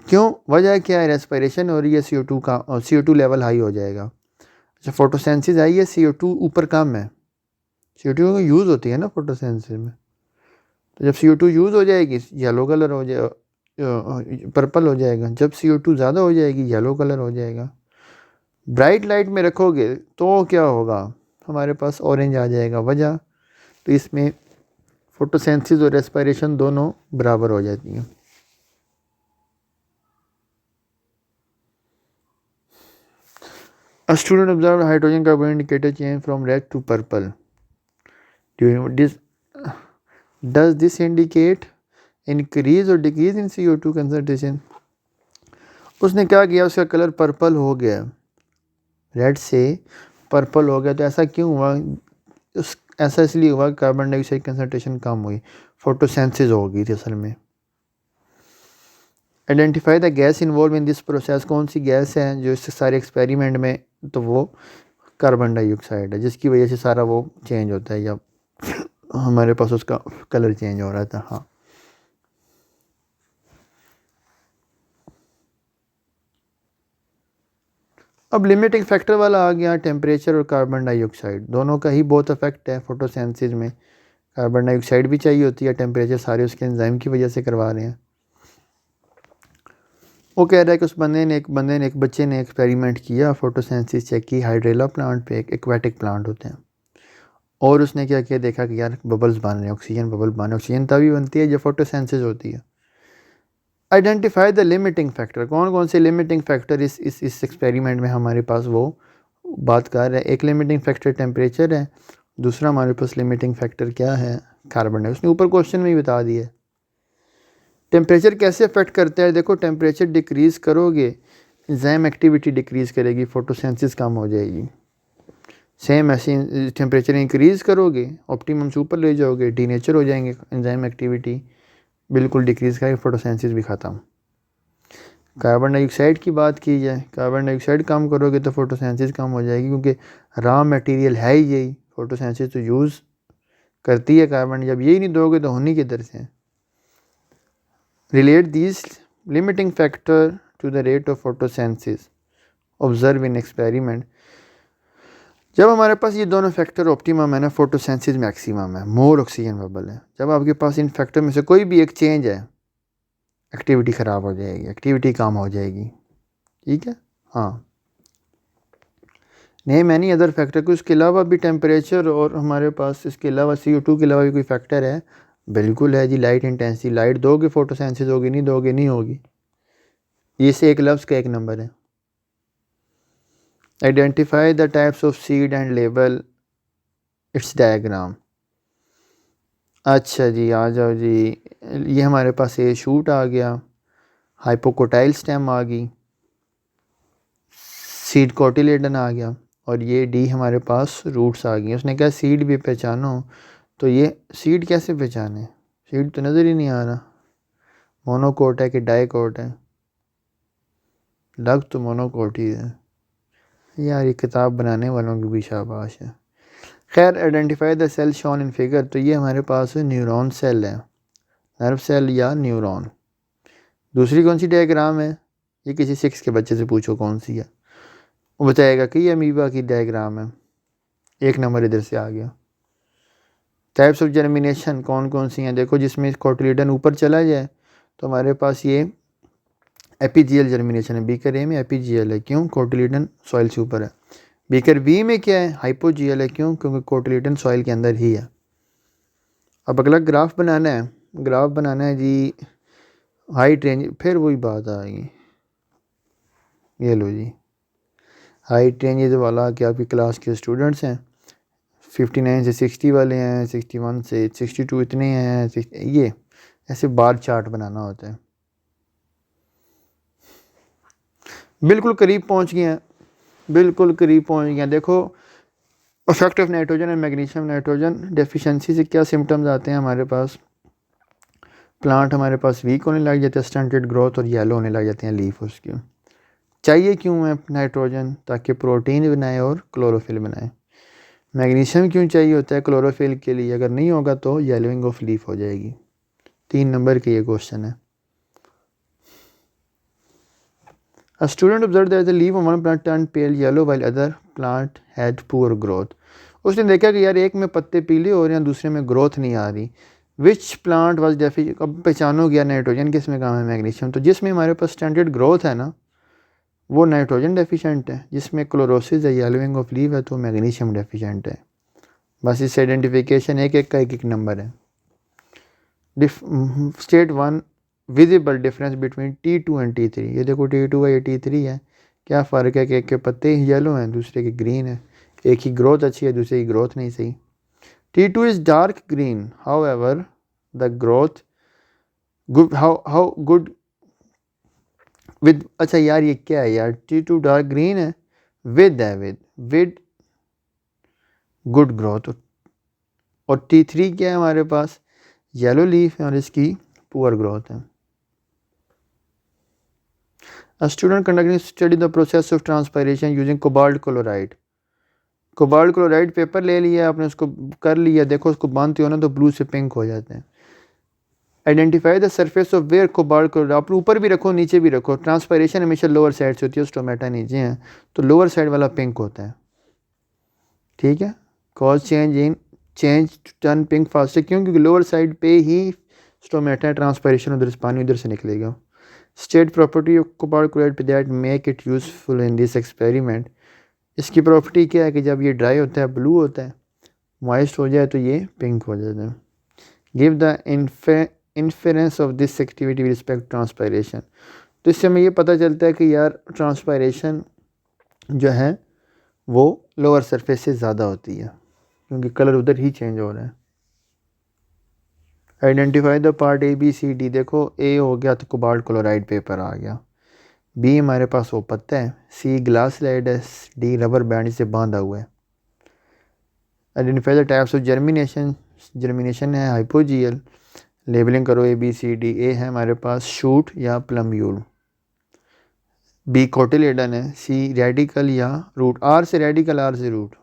क्यों? वजह क्या है? रेस्पिरेशन हो रही है, CO2 का, और CO2 लेवल हाई हो जाएगा। अच्छा, फोटोसेंसिस आई है, CO2 ऊपर कम है। CO2 यूज़ होती है ना फोटोसेंसिस में, तो जब CO2 यूज़ हो जाएगी येलो कलर हो जाएगा, पर्पल हो जाएगा। जब CO2 ज़्यादा हो जाएगी येलो कलर हो जाएगा। ब्राइट लाइट में रखोगे तो क्या होगा? हमारे पास ऑरेंज आ जाएगा। वजह तो इसमें फोटोसेंसिस और रेस्पिरेशन दोनों बराबर हो जाती हैं। A student observed hydrogen carbon indicator change from red to purple. Does this indicate increase or decrease in CO2 concentration? उसने क्या किया, उसका कलर पर्पल हो गया, रेड से पर्पल हो गया। तो ऐसा क्यों हुआ? ऐसा इसलिए हुआ कार्बन डाइऑक्साइड कंसनट्रेशन कम हुई, फोटोसेंसिस हो गई थी असल में। Identify the gas involve in this process. कौन सी गैस है जो इस सारे एक्सपेरिमेंट में? तो वो कार्बन डाइऑक्साइड है, जिसकी वजह से सारा वो चेंज होता है, या हमारे पास उसका कलर चेंज हो रहा था। हाँ, अब लिमिटिंग फैक्टर वाला आ गया, टेम्परेचर और कार्बन डाइऑक्साइड दोनों का ही बहुत इफेक्ट है फोटोसेंसिस में। कार्बन डाइऑक्साइड भी चाहिए होती है, टेम्परेचर सारे उसके एंजाइम की वजह से करवा रहे हैं। वो कह रहा है कि उस बंदे ने एक बच्चे ने एक्सपेरिमेंट किया, फोटोसेंसिस चेक की हाइड्रेला प्लांट पे, एक एक्वेटिक प्लांट होते हैं, और उसने क्या किया, देखा कि यार बबल्स बन रहे हैं, ऑक्सीजन बबल बन रहे हैं। ऑक्सीजन तभी बनती है जब फोटोसेंसिस होती है। Identify the limiting factor. कौन कौन से लिमिटिंग फैक्टर इस एक्सपेरिमेंट में हमारे पास वो बात कर रहे हैं। एक लिमिटिंग फैक्टर टेम्परेचर है, दूसरा हमारे पास लिमिटिंग फैक्टर क्या है? कार्बन है। उसने ऊपर क्वेश्चन में ही बता दिया। टेम्परेचर कैसे अफेक्ट करता है? देखो, टेम्परेचर डिक्रीज़ करोगे एंजाइम एक्टिविटी डिक्रीज़ करेगी, फोटोसेंसिस कम हो जाएगी। सेम ऐसे टेम्परेचर इंक्रीज़ करोगे, ऑप्टिमम से ऊपर ले जाओगे, डीनेचर हो जाएंगे, एंजाइम एक्टिविटी बिल्कुल डिक्रीज़ करेगी, फोटोसेंसिस भी ख़त्म। कार्बन डाइऑक्साइड की बात की जाए, कार्बन डाइऑक्साइड कम करोगे तो फोटोसेंसिस कम हो जाएगी, क्योंकि रॉ मटेरियल है ही यही। फोटोसेंसिस तो यूज़ करती है कार्बन, जब यही नहीं दोगे तो होनी किधर से? Relate this limiting factor to the rate of photosynthesis observe in experiment. जब हमारे पास ये दोनों फैक्टर ऑप्टिमम है ना, फोटोसेंसिस मैक्सिमम है, मोर ऑक्सीजन बबल है, जब आपके पास इन फैक्टर में से कोई भी एक चेंज है, एक्टिविटी ख़राब हो जाएगी, एक्टिविटी कम हो जाएगी। ठीक है, हाँ। नेम एनी अदर फैक्टर को, इसके अलावा भी टेम्परेचर और हमारे पास इसके अलावा CO2 के अलावा भी कोई फैक्टर है? बिल्कुल है जी, लाइट इंटेंसिटी। लाइट दोगे फोटोसेंसिस होगी, नहीं दोगे नहीं होगी। ये से एक लफ्ज़ का एक नंबर है। Identify the types of seed and label it's diagram. अच्छा जी, आ जाओ जी। ये हमारे पास ये शूट आ गया, हाइपोकोटाइल स्टेम आ गई, सीड कोटिलेडन आ गया, और ये डी हमारे पास रूट्स आ गई। उसने कहा सीड भी पहचानो, तो ये सीड कैसे पहचाने? सीड तो नज़र ही नहीं आ रहा। मोनोकोट है कि डाइकोट है? लग तो मोनोकोट ही है यार। ये किताब बनाने वालों की भी शाबाश है। खैर, identify the cell shown in figure, तो ये हमारे पास न्यूरॉन सेल है, नर्व सेल या न्यूरॉन। दूसरी कौन सी डायग्राम है? ये किसी 6 के बच्चे से पूछो कौन सी है, वो बताएगा कि ये अमीबा की डायग्राम है। एक नंबर इधर से आ गया। टाइप्स ऑफ जर्मिनेशन कौन कौन सी हैं? देखो, जिसमें कोटिलिडन ऊपर चला जाए तो हमारे पास ये एपीजीएल जर्मिनेशन है। बीकर ए में एपीजीएल है, क्यों? कोटिलिडन सॉइल से ऊपर है। बीकर बी में क्या है? हाइपोजीएल है, क्यों? क्योंकि कोटिलिडन सॉइल के अंदर ही है। अब अगला ग्राफ बनाना है, ग्राफ बनाना है जी हाइट रेंज, फिर वही बात आ गई, ये लो जी हाइट रेंज वाला कि आपकी क्लास के स्टूडेंट्स हैं 59 से 60 वाले हैं, 61 से 62 इतने हैं, ये ऐसे बार चार्ट बनाना होता है। बिल्कुल करीब पहुंच गए हैं, बिल्कुल करीब पहुंच गए हैं। देखो effect of nitrogen and magnesium nitrogen deficiency से क्या सिम्टम्स आते हैं हमारे पास, प्लांट हमारे पास वीक होने लग जाते हैं, स्टंटेड ग्रोथ और येलो होने लग जाते हैं लीफ उसकी। चाहिए क्यों है नाइट्रोजन, ताकि प्रोटीन बनाए और क्लोरोफिल बनाए। मैग्नीशियम क्यों चाहिए होता है क्लोरोफिल के लिए, अगर नहीं होगा तो येलोइंग ऑफ लीफ हो जाएगी। 3 नंबर के ये क्वेश्चन है। A student observed that the leaf of one plant turned pale yellow while other plant had poor growth. उसने देखा कि यार एक में पत्ते पीले हो रहे हैं, दूसरे में ग्रोथ नहीं आ रही। विच प्लांट वाज डेफिशिएंट, अब पहचानो गया नाइट्रोजन किस में कम है, मैग्नीशियम। तो जिसमें हमारे पास स्टैंडर्ड ग्रोथ है ना वो नाइट्रोजन डेफिशिएंट है, जिसमें क्लोरोसिस है येलोइंग ऑफ लीफ है तो मैग्नीशियम डेफिशिएंट है। बस इस आइडेंटिफिकेशन एक एक नंबर है। State 1 visible difference between T2 and T3। ये देखो T2 है, ये T3 है, क्या फ़र्क है कि एक के पत्ते येलो हैं दूसरे के ग्रीन है, एक ही ग्रोथ अच्छी है दूसरे की ग्रोथ नहीं सही। T2 is dark green how ever the growth good, how good with, अच्छा यार ये क्या है यार, T2 डार्क ग्रीन है, विद है विद गुड ग्रोथ, और T3 क्या है हमारे पास, येलो लीफ है और इसकी पुअर ग्रोथ है। A student conducting study the process of transpiration using cobalt chloride। Cobalt chloride paper ले लिया आपने, उसको कर लिया, देखो उसको बांधते हो ना तो ब्लू से पिंक हो जाते हैं। Identify the surface of where cobalt chloride, आप ऊपर भी रखो नीचे भी रखो, ट्रांसपायरेशन हमेशा लोअर साइड से होती है, स्टोमेटा नीचे है तो लोअर साइड वाला पिंक होता है, ठीक है। Cause change to turn pink faster, क्यों, क्योंकि लोअर साइड पे ही स्टोमेटा है, ट्रांसपायरेशन उधर से पानी उधर से निकलेगा। State property of cobalt chloride that make it useful in this experiment. इसकी प्रॉपर्टी क्या है कि जब ये ड्राई होता है ब्लू होता है, मॉइस्ट हो जाए तो ये पिंक हो जाता है। Give the inference of this activity respect transpiration. तो इससे हमें ये पता चलता है कि यार ट्रांसपायरेशन जो है वो लोअर सरफेस से ज़्यादा होती है क्योंकि कलर उधर ही चेंज हो रहा है। आइडेंटिफाई द पार्ट ABCD, देखो ए हो गया तो कोबाल्ट क्लोराइड पेपर आ गया, बी हमारे पास वो पत्ता है, सी ग्लास स्लाइड है, डी रबर बैंड से बांधा हुआ है। Identify the types of germination, germination है हाइपोजियल, लेबलिंग करो ABCD। ए है हमारे पास शूट या प्लम्ब्यूल, बी कोटिलेडन है, सी रेडिकल या रूट, आर से रेडिकल आर से रूट।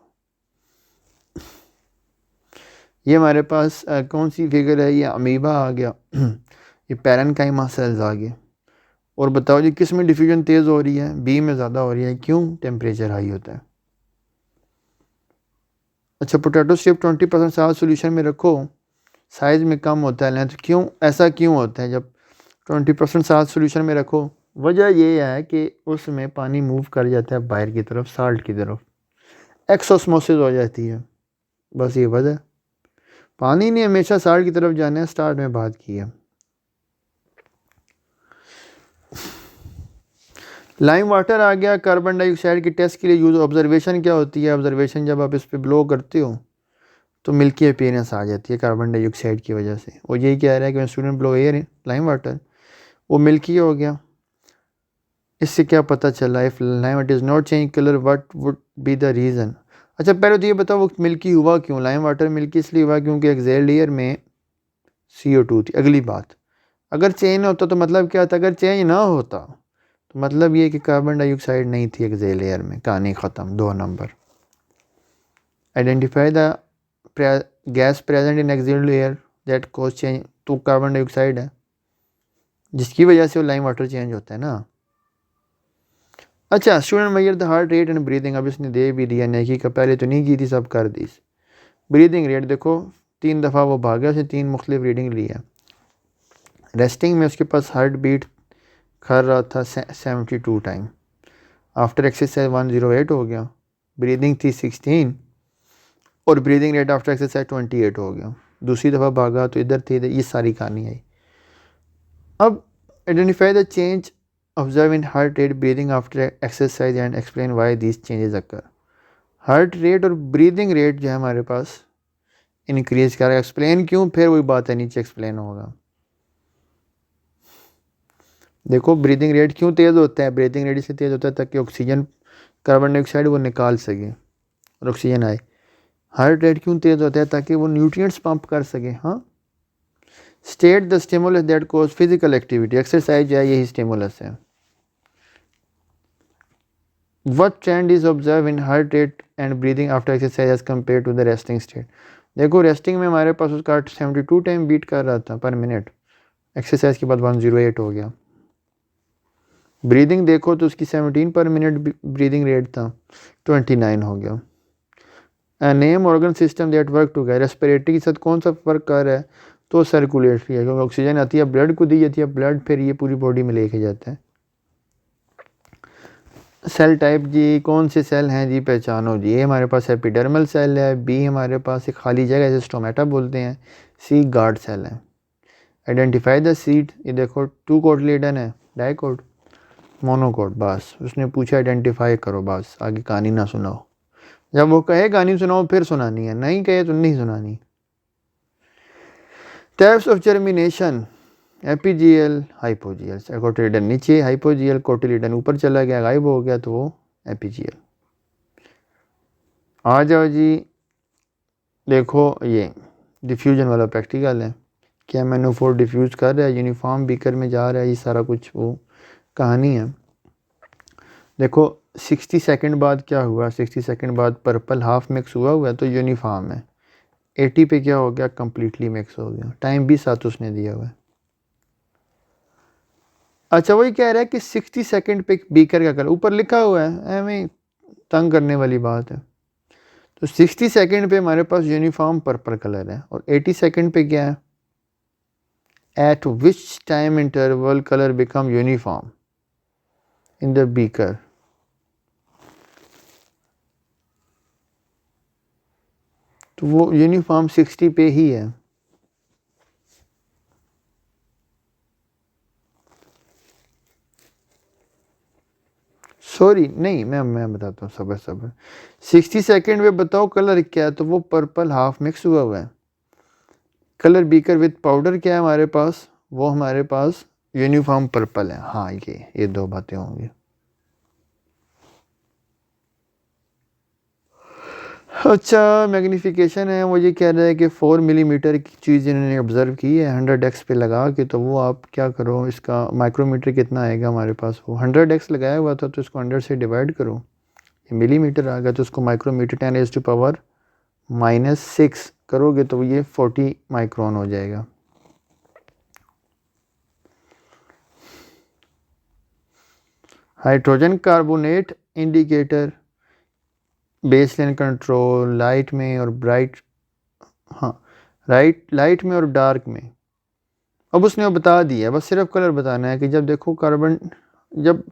ये हमारे पास कौन सी फिगर है, ये अमीबा आ गया ये पैरेन्काइमा सेल्स आ गए। और बताओ जी किस में डिफ्यूजन तेज़ हो रही है, बी में ज़्यादा हो रही है, क्यों, टेम्परेचर हाई होता है। अच्छा पोटैटो चिप 20% साथ सोल्यूशन में रखो, साइज़ में कम होता है लेंथ, क्यों, ऐसा क्यों होता है जब 20% साथ सोल्यूशन में रखो। वजह ये है कि उसमें पानी मूव कर जाता है बाहर की तरफ, साल्ट की तरफ, एक्सोस्मोसिस हो जाती है, बस ये वजह। पानी ने हमेशा साल्ट की तरफ जाना है, स्टार्ट में बात की है। लाइम वाटर आ गया, कार्बन डाइऑक्साइड की टेस्ट के लिए यूज़। ऑब्जर्वेशन क्या होती है, ऑब्जर्वेशन जब आप इस पर ब्लो करते हो तो मिल्की अपीयरेंस आ जाती है कार्बन डाइऑक्साइड की वजह से। और यही कह रहा है कि student blow air lime water, वो मिल्की हो गया। इससे क्या पता चला, if lime it is not change colour what would be the reason. अच्छा पहले तो ये बताओ वो मिल्की हुआ क्यों, लाइम वाटर मिल्की इसलिए हुआ क्योंकि एक्सेल लेयर में CO2 थी। अगली बात, अगर चेंज होता तो मतलब क्या था, अगर चेंज ना होता तो मतलब ये कि कार्बन डाइऑक्साइड नहीं थी एक्सेल लेयर में, कहानी ख़त्म। 2 number. Identify the gas present in excel layer that cause change, तो कार्बन डाइऑक्साइड है जिसकी वजह से वो लाइम वाटर चेंज होता है ना। अच्छा student measure the heart rate and breathing, अब इसने दे भी दिया, नेकी का पहले तो नहीं की थी, सब कर दी। ब्रीदिंग रेट देखो 3 दफ़ा वो भागा, उसने 3 मुख्तलिफ रीडिंग ली है। रेस्टिंग में उसके पास हार्ट बीट कर रहा था 72 टाइम, आफ्टर एक्सरसाइज 108 हो गया, ब्रीदिंग थी 16 और ब्रीदिंग रेट आफ्टर एक्सरसाइज 28 हो गया। दूसरी दफ़ा भागा तो इधर थे, ये सारी कहानी आई। अब identify the change observe in heart rate, breathing after exercise and explain why these changes occur. Heart rate और ब्रीदिंग रेट जो है हमारे पास इंक्रीज कर रहा है, एक्सप्लेन क्यों, फिर वही बात है नीचे एक्सप्लेन होगा। देखो ब्रीदिंग रेट क्यों तेज़ होता है, ब्रीदिंग रेट इसलिए तेज़ होता है ताकि ऑक्सीजन, कार्बन डाइऑक्साइड वो निकाल सके और ऑक्सीजन आए। हार्ट रेट क्यों तेज़ होता है, ताकि वो न्यूट्रिएंट्स पंप कर सके। हाँ, state the stimulus that cause physical activity, exercise जो है यही स्टिमुलस है। What trend is observe in heart rate and breathing after exercise as compare to the resting state. देखो रेस्टिंग में हमारे पास उसका 72 टाइम बीट कर रहा था पर मिनट, एक्सरसाइज के बाद 108 हो गया। ब्रीदिंग देखो तो उसकी 17 पर मिनट ब्रीदिंग रेट था, 29 हो गया। Name organ system that work together, respiratory के साथ कौन सा वर्क कर रहा है, तो सर्कुलेटरी है, क्योंकि ऑक्सीजन आती है ब्लड को दी जाती है, ब्लड फिर ये पूरी बॉडी में लेके जाता है। सेल टाइप जी, कौन से सेल हैं जी, पहचानो जी। ये हमारे पास एपिडर्मल सेल है, बी हमारे पास एक खाली जगह जैसे स्टोमेटा बोलते हैं, सी गार्ड सेल है। आइडेंटिफाई द सीट, ये देखो 2 कोटिलिडन है, डाइकोट, मोनोकोट, बस उसने पूछा आइडेंटिफाई करो, बस आगे कहानी ना सुनाओ। जब वो कहे कहानी सुनाओ फिर सुनानी है, नहीं कहे तो नहीं सुनानी। Types of germination, epigeal, hypogeal. Cotyledon नीचे, हाइपोजीएल, कोटिलिडन ऊपर चला गया, गायब हो गया, तो वो एपीजीएल। आ जाओ जी, देखो ये डिफ्यूजन वाला प्रैक्टिकल है, क्या MnO4 डिफ्यूज़ कर रहा है, यूनिफॉर्म बीकर में जा रहा है, ये सारा कुछ वो कहानी है। देखो 60 सेकंड बाद क्या हुआ, 60 सेकंड बाद पर्पल हाफ मिक्स हुआ है तो यूनिफॉर्म है। 80 पे क्या हो गया, कम्प्लीटली मिक्स हो गया। टाइम भी साथ उसने दिया हुआ है। अच्छा वही कह रहा है कि 60 सेकंड पे बीकर का कलर ऊपर लिखा हुआ है, एवं तंग करने वाली बात है। तो 60 सेकंड पे हमारे पास यूनिफॉर्म पर्पल कलर है, और 80 सेकंड पे क्या है, eight which time interval colour become uniform in the beaker. तो वो यूनिफॉर्म 60 पे ही है। सॉरी नहीं, मैं बताता हूँ, सबर सबर। 60 सेकंड में बताओ कलर क्या है, तो वो पर्पल हाफ मिक्स हुआ है। कलर बीकर विद पाउडर क्या है हमारे पास, वो हमारे पास यूनिफॉर्म पर्पल है। हाँ ये 2 बातें होंगी। अच्छा मैग्नीफिकेशन है, वो ये कह रहा है कि 4 मिलीमीटर की चीज़ इन्होंने ऑब्ज़र्व की है 100x पे लगा के, तो वो आप क्या करो, इसका माइक्रोमीटर कितना आएगा हमारे पास, वो 100x लगाया हुआ था तो इसको 100 से डिवाइड करो, ये मिलीमीटर आ गया, तो उसको माइक्रोमीटर 10⁻⁻⁻6 करोगे तो ये 40 माइक्रोन हो जाएगा। Hydrogen carbonate indicator, baseline control, light में और ब्राइट, हाँ लाइट में और डार्क में। अब उसने वो बता दिया, बस सिर्फ कलर बताना है कि जब देखो कार्बन, जब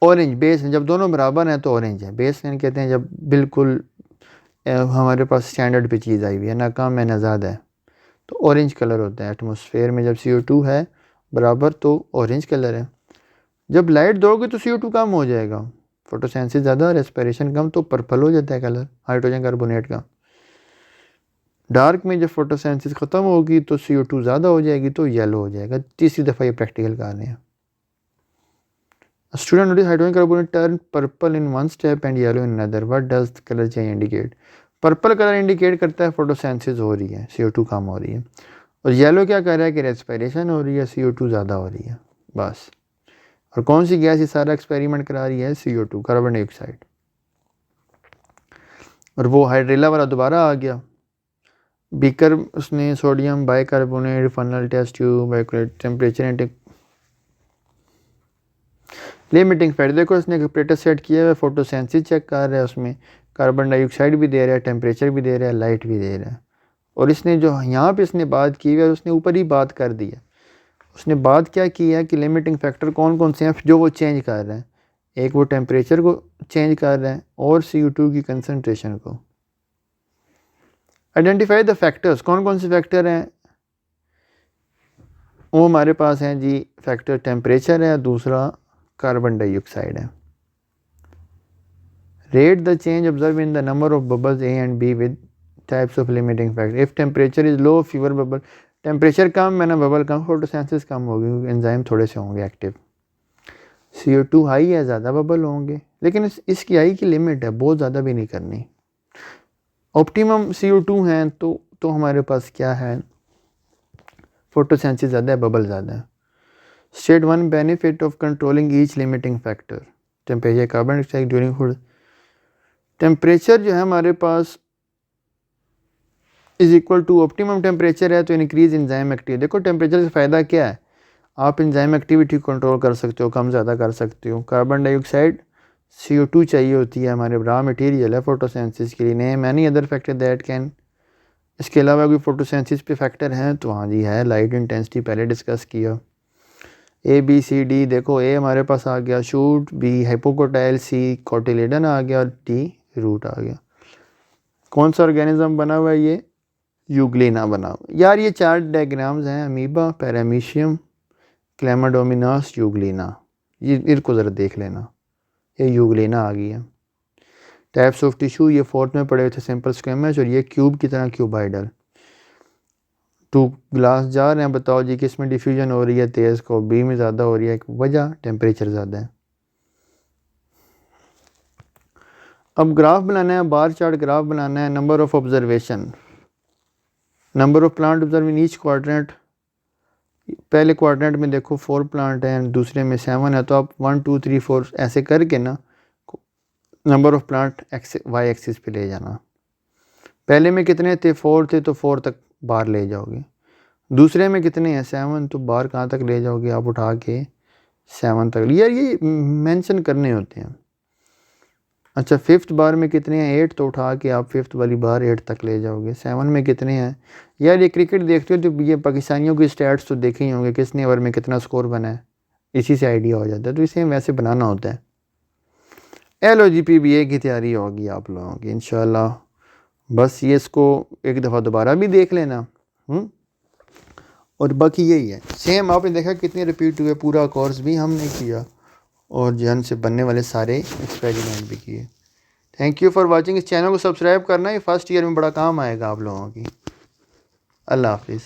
ऑरेंज बेस, जब दोनों बराबर हैं तो ऑरेंज है। बेसलाइन कहते हैं जब बिल्कुल हमारे पास स्टैंडर्ड पे चीज़ आई हुई है, ना कम है ना ज़्यादा है, तो ऑरेंज कलर होता है। एटमॉस्फेयर में जब CO2 है बराबर तो ऑरेंज कलर है। जब लाइट दोगे तो CO2 कम हो जाएगा, फोटोसेंसिस ज़्यादा, रेस्पिरेशन कम, तो पर्पल हो जाता है कलर हाइड्रोजन कार्बोनेट का। डार्क में जब फोटोसेंसिस ख़त्म होगी तो CO2 ज़्यादा हो जाएगी तो येलो हो जाएगा। तीसरी दफ़ा ये प्रैक्टिकल कर रहे हैं। Student notice hydrogen carbonate turn purple in one step and yellow in another, what does colour change indicate. Purple colour indicate करता है फोटोसेंसिस हो रही है, CO2 कम हो रही है, और येलो क्या कर रहा है कि रेस्पिरेशन हो रही है, CO2 ज़्यादा हो रही है, बस। और कौन सी गैस ये सारा एक्सपेरिमेंट करा रही है, CO2, कार्बन डाइऑक्साइड। और वो हाइड्रेला वाला दोबारा आ गया, बीकर उसने sodium bicarbonate, funnel test tube, temperature and limiting factor, देखो इसने कंप्रेटर सेट किया है, फोटोसेंसिस चेक कर रहा है, उसमें कार्बन डाइऑक्साइड भी दे रहा है, टेम्परेचर भी दे रहा है, लाइट भी दे रहा है। और इसने जो यहाँ पे इसने बात की है उसने ऊपर ही बात कर दी है। उसने बात क्या की है कि लिमिटिंग फैक्टर कौन कौन से हैं जो वो चेंज कर रहे हैं। एक वो टेम्परेचर को चेंज कर रहे हैं और CO2 की कंसनट्रेशन को। आइडेंटिफाई द फैक्टर्स, कौन कौन से फैक्टर हैं वो हमारे पास हैं जी। फैक्टर टेम्परेचर है, दूसरा कार्बन डाइऑक्साइड है। Rate the change observe in the number of bubbles A and B with types of limiting factor. If temperature is low fewer bubble, temperature कम है ना बबल कम, फोटोसिंथेसिस कम होगी क्योंकि एंजाइम थोड़े से होंगे एक्टिव। CO2 हाई है, ज़्यादा बबल होंगे, लेकिन इसकी आई की लिमिट है, बहुत ज़्यादा भी नहीं करनी। ऑप्टिमम CO2 हैं तो हमारे पास क्या है, फोटोसिंथेसिस ज़्यादा है, बबल ज़्यादा है। State 1 benefit of controlling each limiting factor. Temperature, carbon dioxide during food. Temperature जो है हमारे पास is equal to optimum temperature है तो इंक्रीज एंजाइम एक्टिविटी। देखो टेम्परेचर से फ़ायदा क्या है, आप एंजाइम एक्टिविटी कंट्रोल कर सकते हो, कम ज़्यादा कर सकते हो। कार्बन डाइऑक्साइड CO2 चाहिए होती है, हमारे रॉ मटेरियल है फोटोसिंथेसिस के लिए। Name any other factor that can, इसके अलावा कोई फोटोसिंथेसिस पे फैक्टर हैं तो हाँ जी है, लाइट इंटेंसिटी पहले डिस्कस किया। ABCD देखो, ए हमारे पास आ गया शूट, बी हाइपोकोटाइल, सी कोटिलेडन आ गया और डी रूट आ गया। कौन सा ऑर्गेनिज्म बना हुआ है ये, यूग्लिना बना हुआ। यार ये 4 डायग्राम्स हैं, अमीबा, पैरामीशियम, क्लेमाडोमिनास, यूग्लिना। ये इनको ज़रा देख लेना, ये यूग्लिना आ गई है। टाइप्स ऑफ टिश्यू ये 4th में पढ़े हुए थे, सिंपल स्क्वेमस, और ये क्यूब की तरह क्यूबाइडल। 2 ग्लास जार हैं, बताओ जी किस में डिफ्यूजन हो रही है तेज़ को, बी में ज़्यादा हो रही है, वजह टेम्परेचर ज़्यादा है। अब ग्राफ बनाना है, बार चार्ट ग्राफ बनाना है। Number of observation, number of plant observe in each quadrant. पहले क्वाड्रेंट में देखो 4 प्लांट हैं, दूसरे में 7 है, तो आप 1 2 3 4 ऐसे करके ना number of plant Y axis पे ले जाना। पहले में कितने थे, 4 थे, तो 4 तक बार ले जाओगे। दूसरे में कितने हैं, 7, तो बार कहाँ तक ले जाओगे आप, उठा के 7 तक। यार ये मेंशन करने होते हैं। अच्छा 5th बार में कितने हैं, 8, तो उठा के आप 5th वाली बार 8 तक ले जाओगे। 7 में कितने हैं, यार ये क्रिकेट देखते हो तो ये पाकिस्तानियों की स्टैट्स तो देखे ही होंगे, किसने ओवर में कितना स्कोर बना है, इसी से आइडिया हो जाता है। तो इसे वैसे बनाना होता है। LOG PBA की तैयारी होगी आप लोगों की इंशाल्लाह। बस ये इसको एक दफ़ा दोबारा भी देख लेना। और बाकी यही है, सेम आपने देखा कितने रिपीट हुए, पूरा कोर्स भी हमने किया और जहन से बनने वाले सारे एक्सपेरिमेंट भी किए। Thank you for watching. इस चैनल को सब्सक्राइब करना, ये फर्स्ट ईयर में बड़ा काम आएगा आप लोगों की। अल्लाह हाफिज़।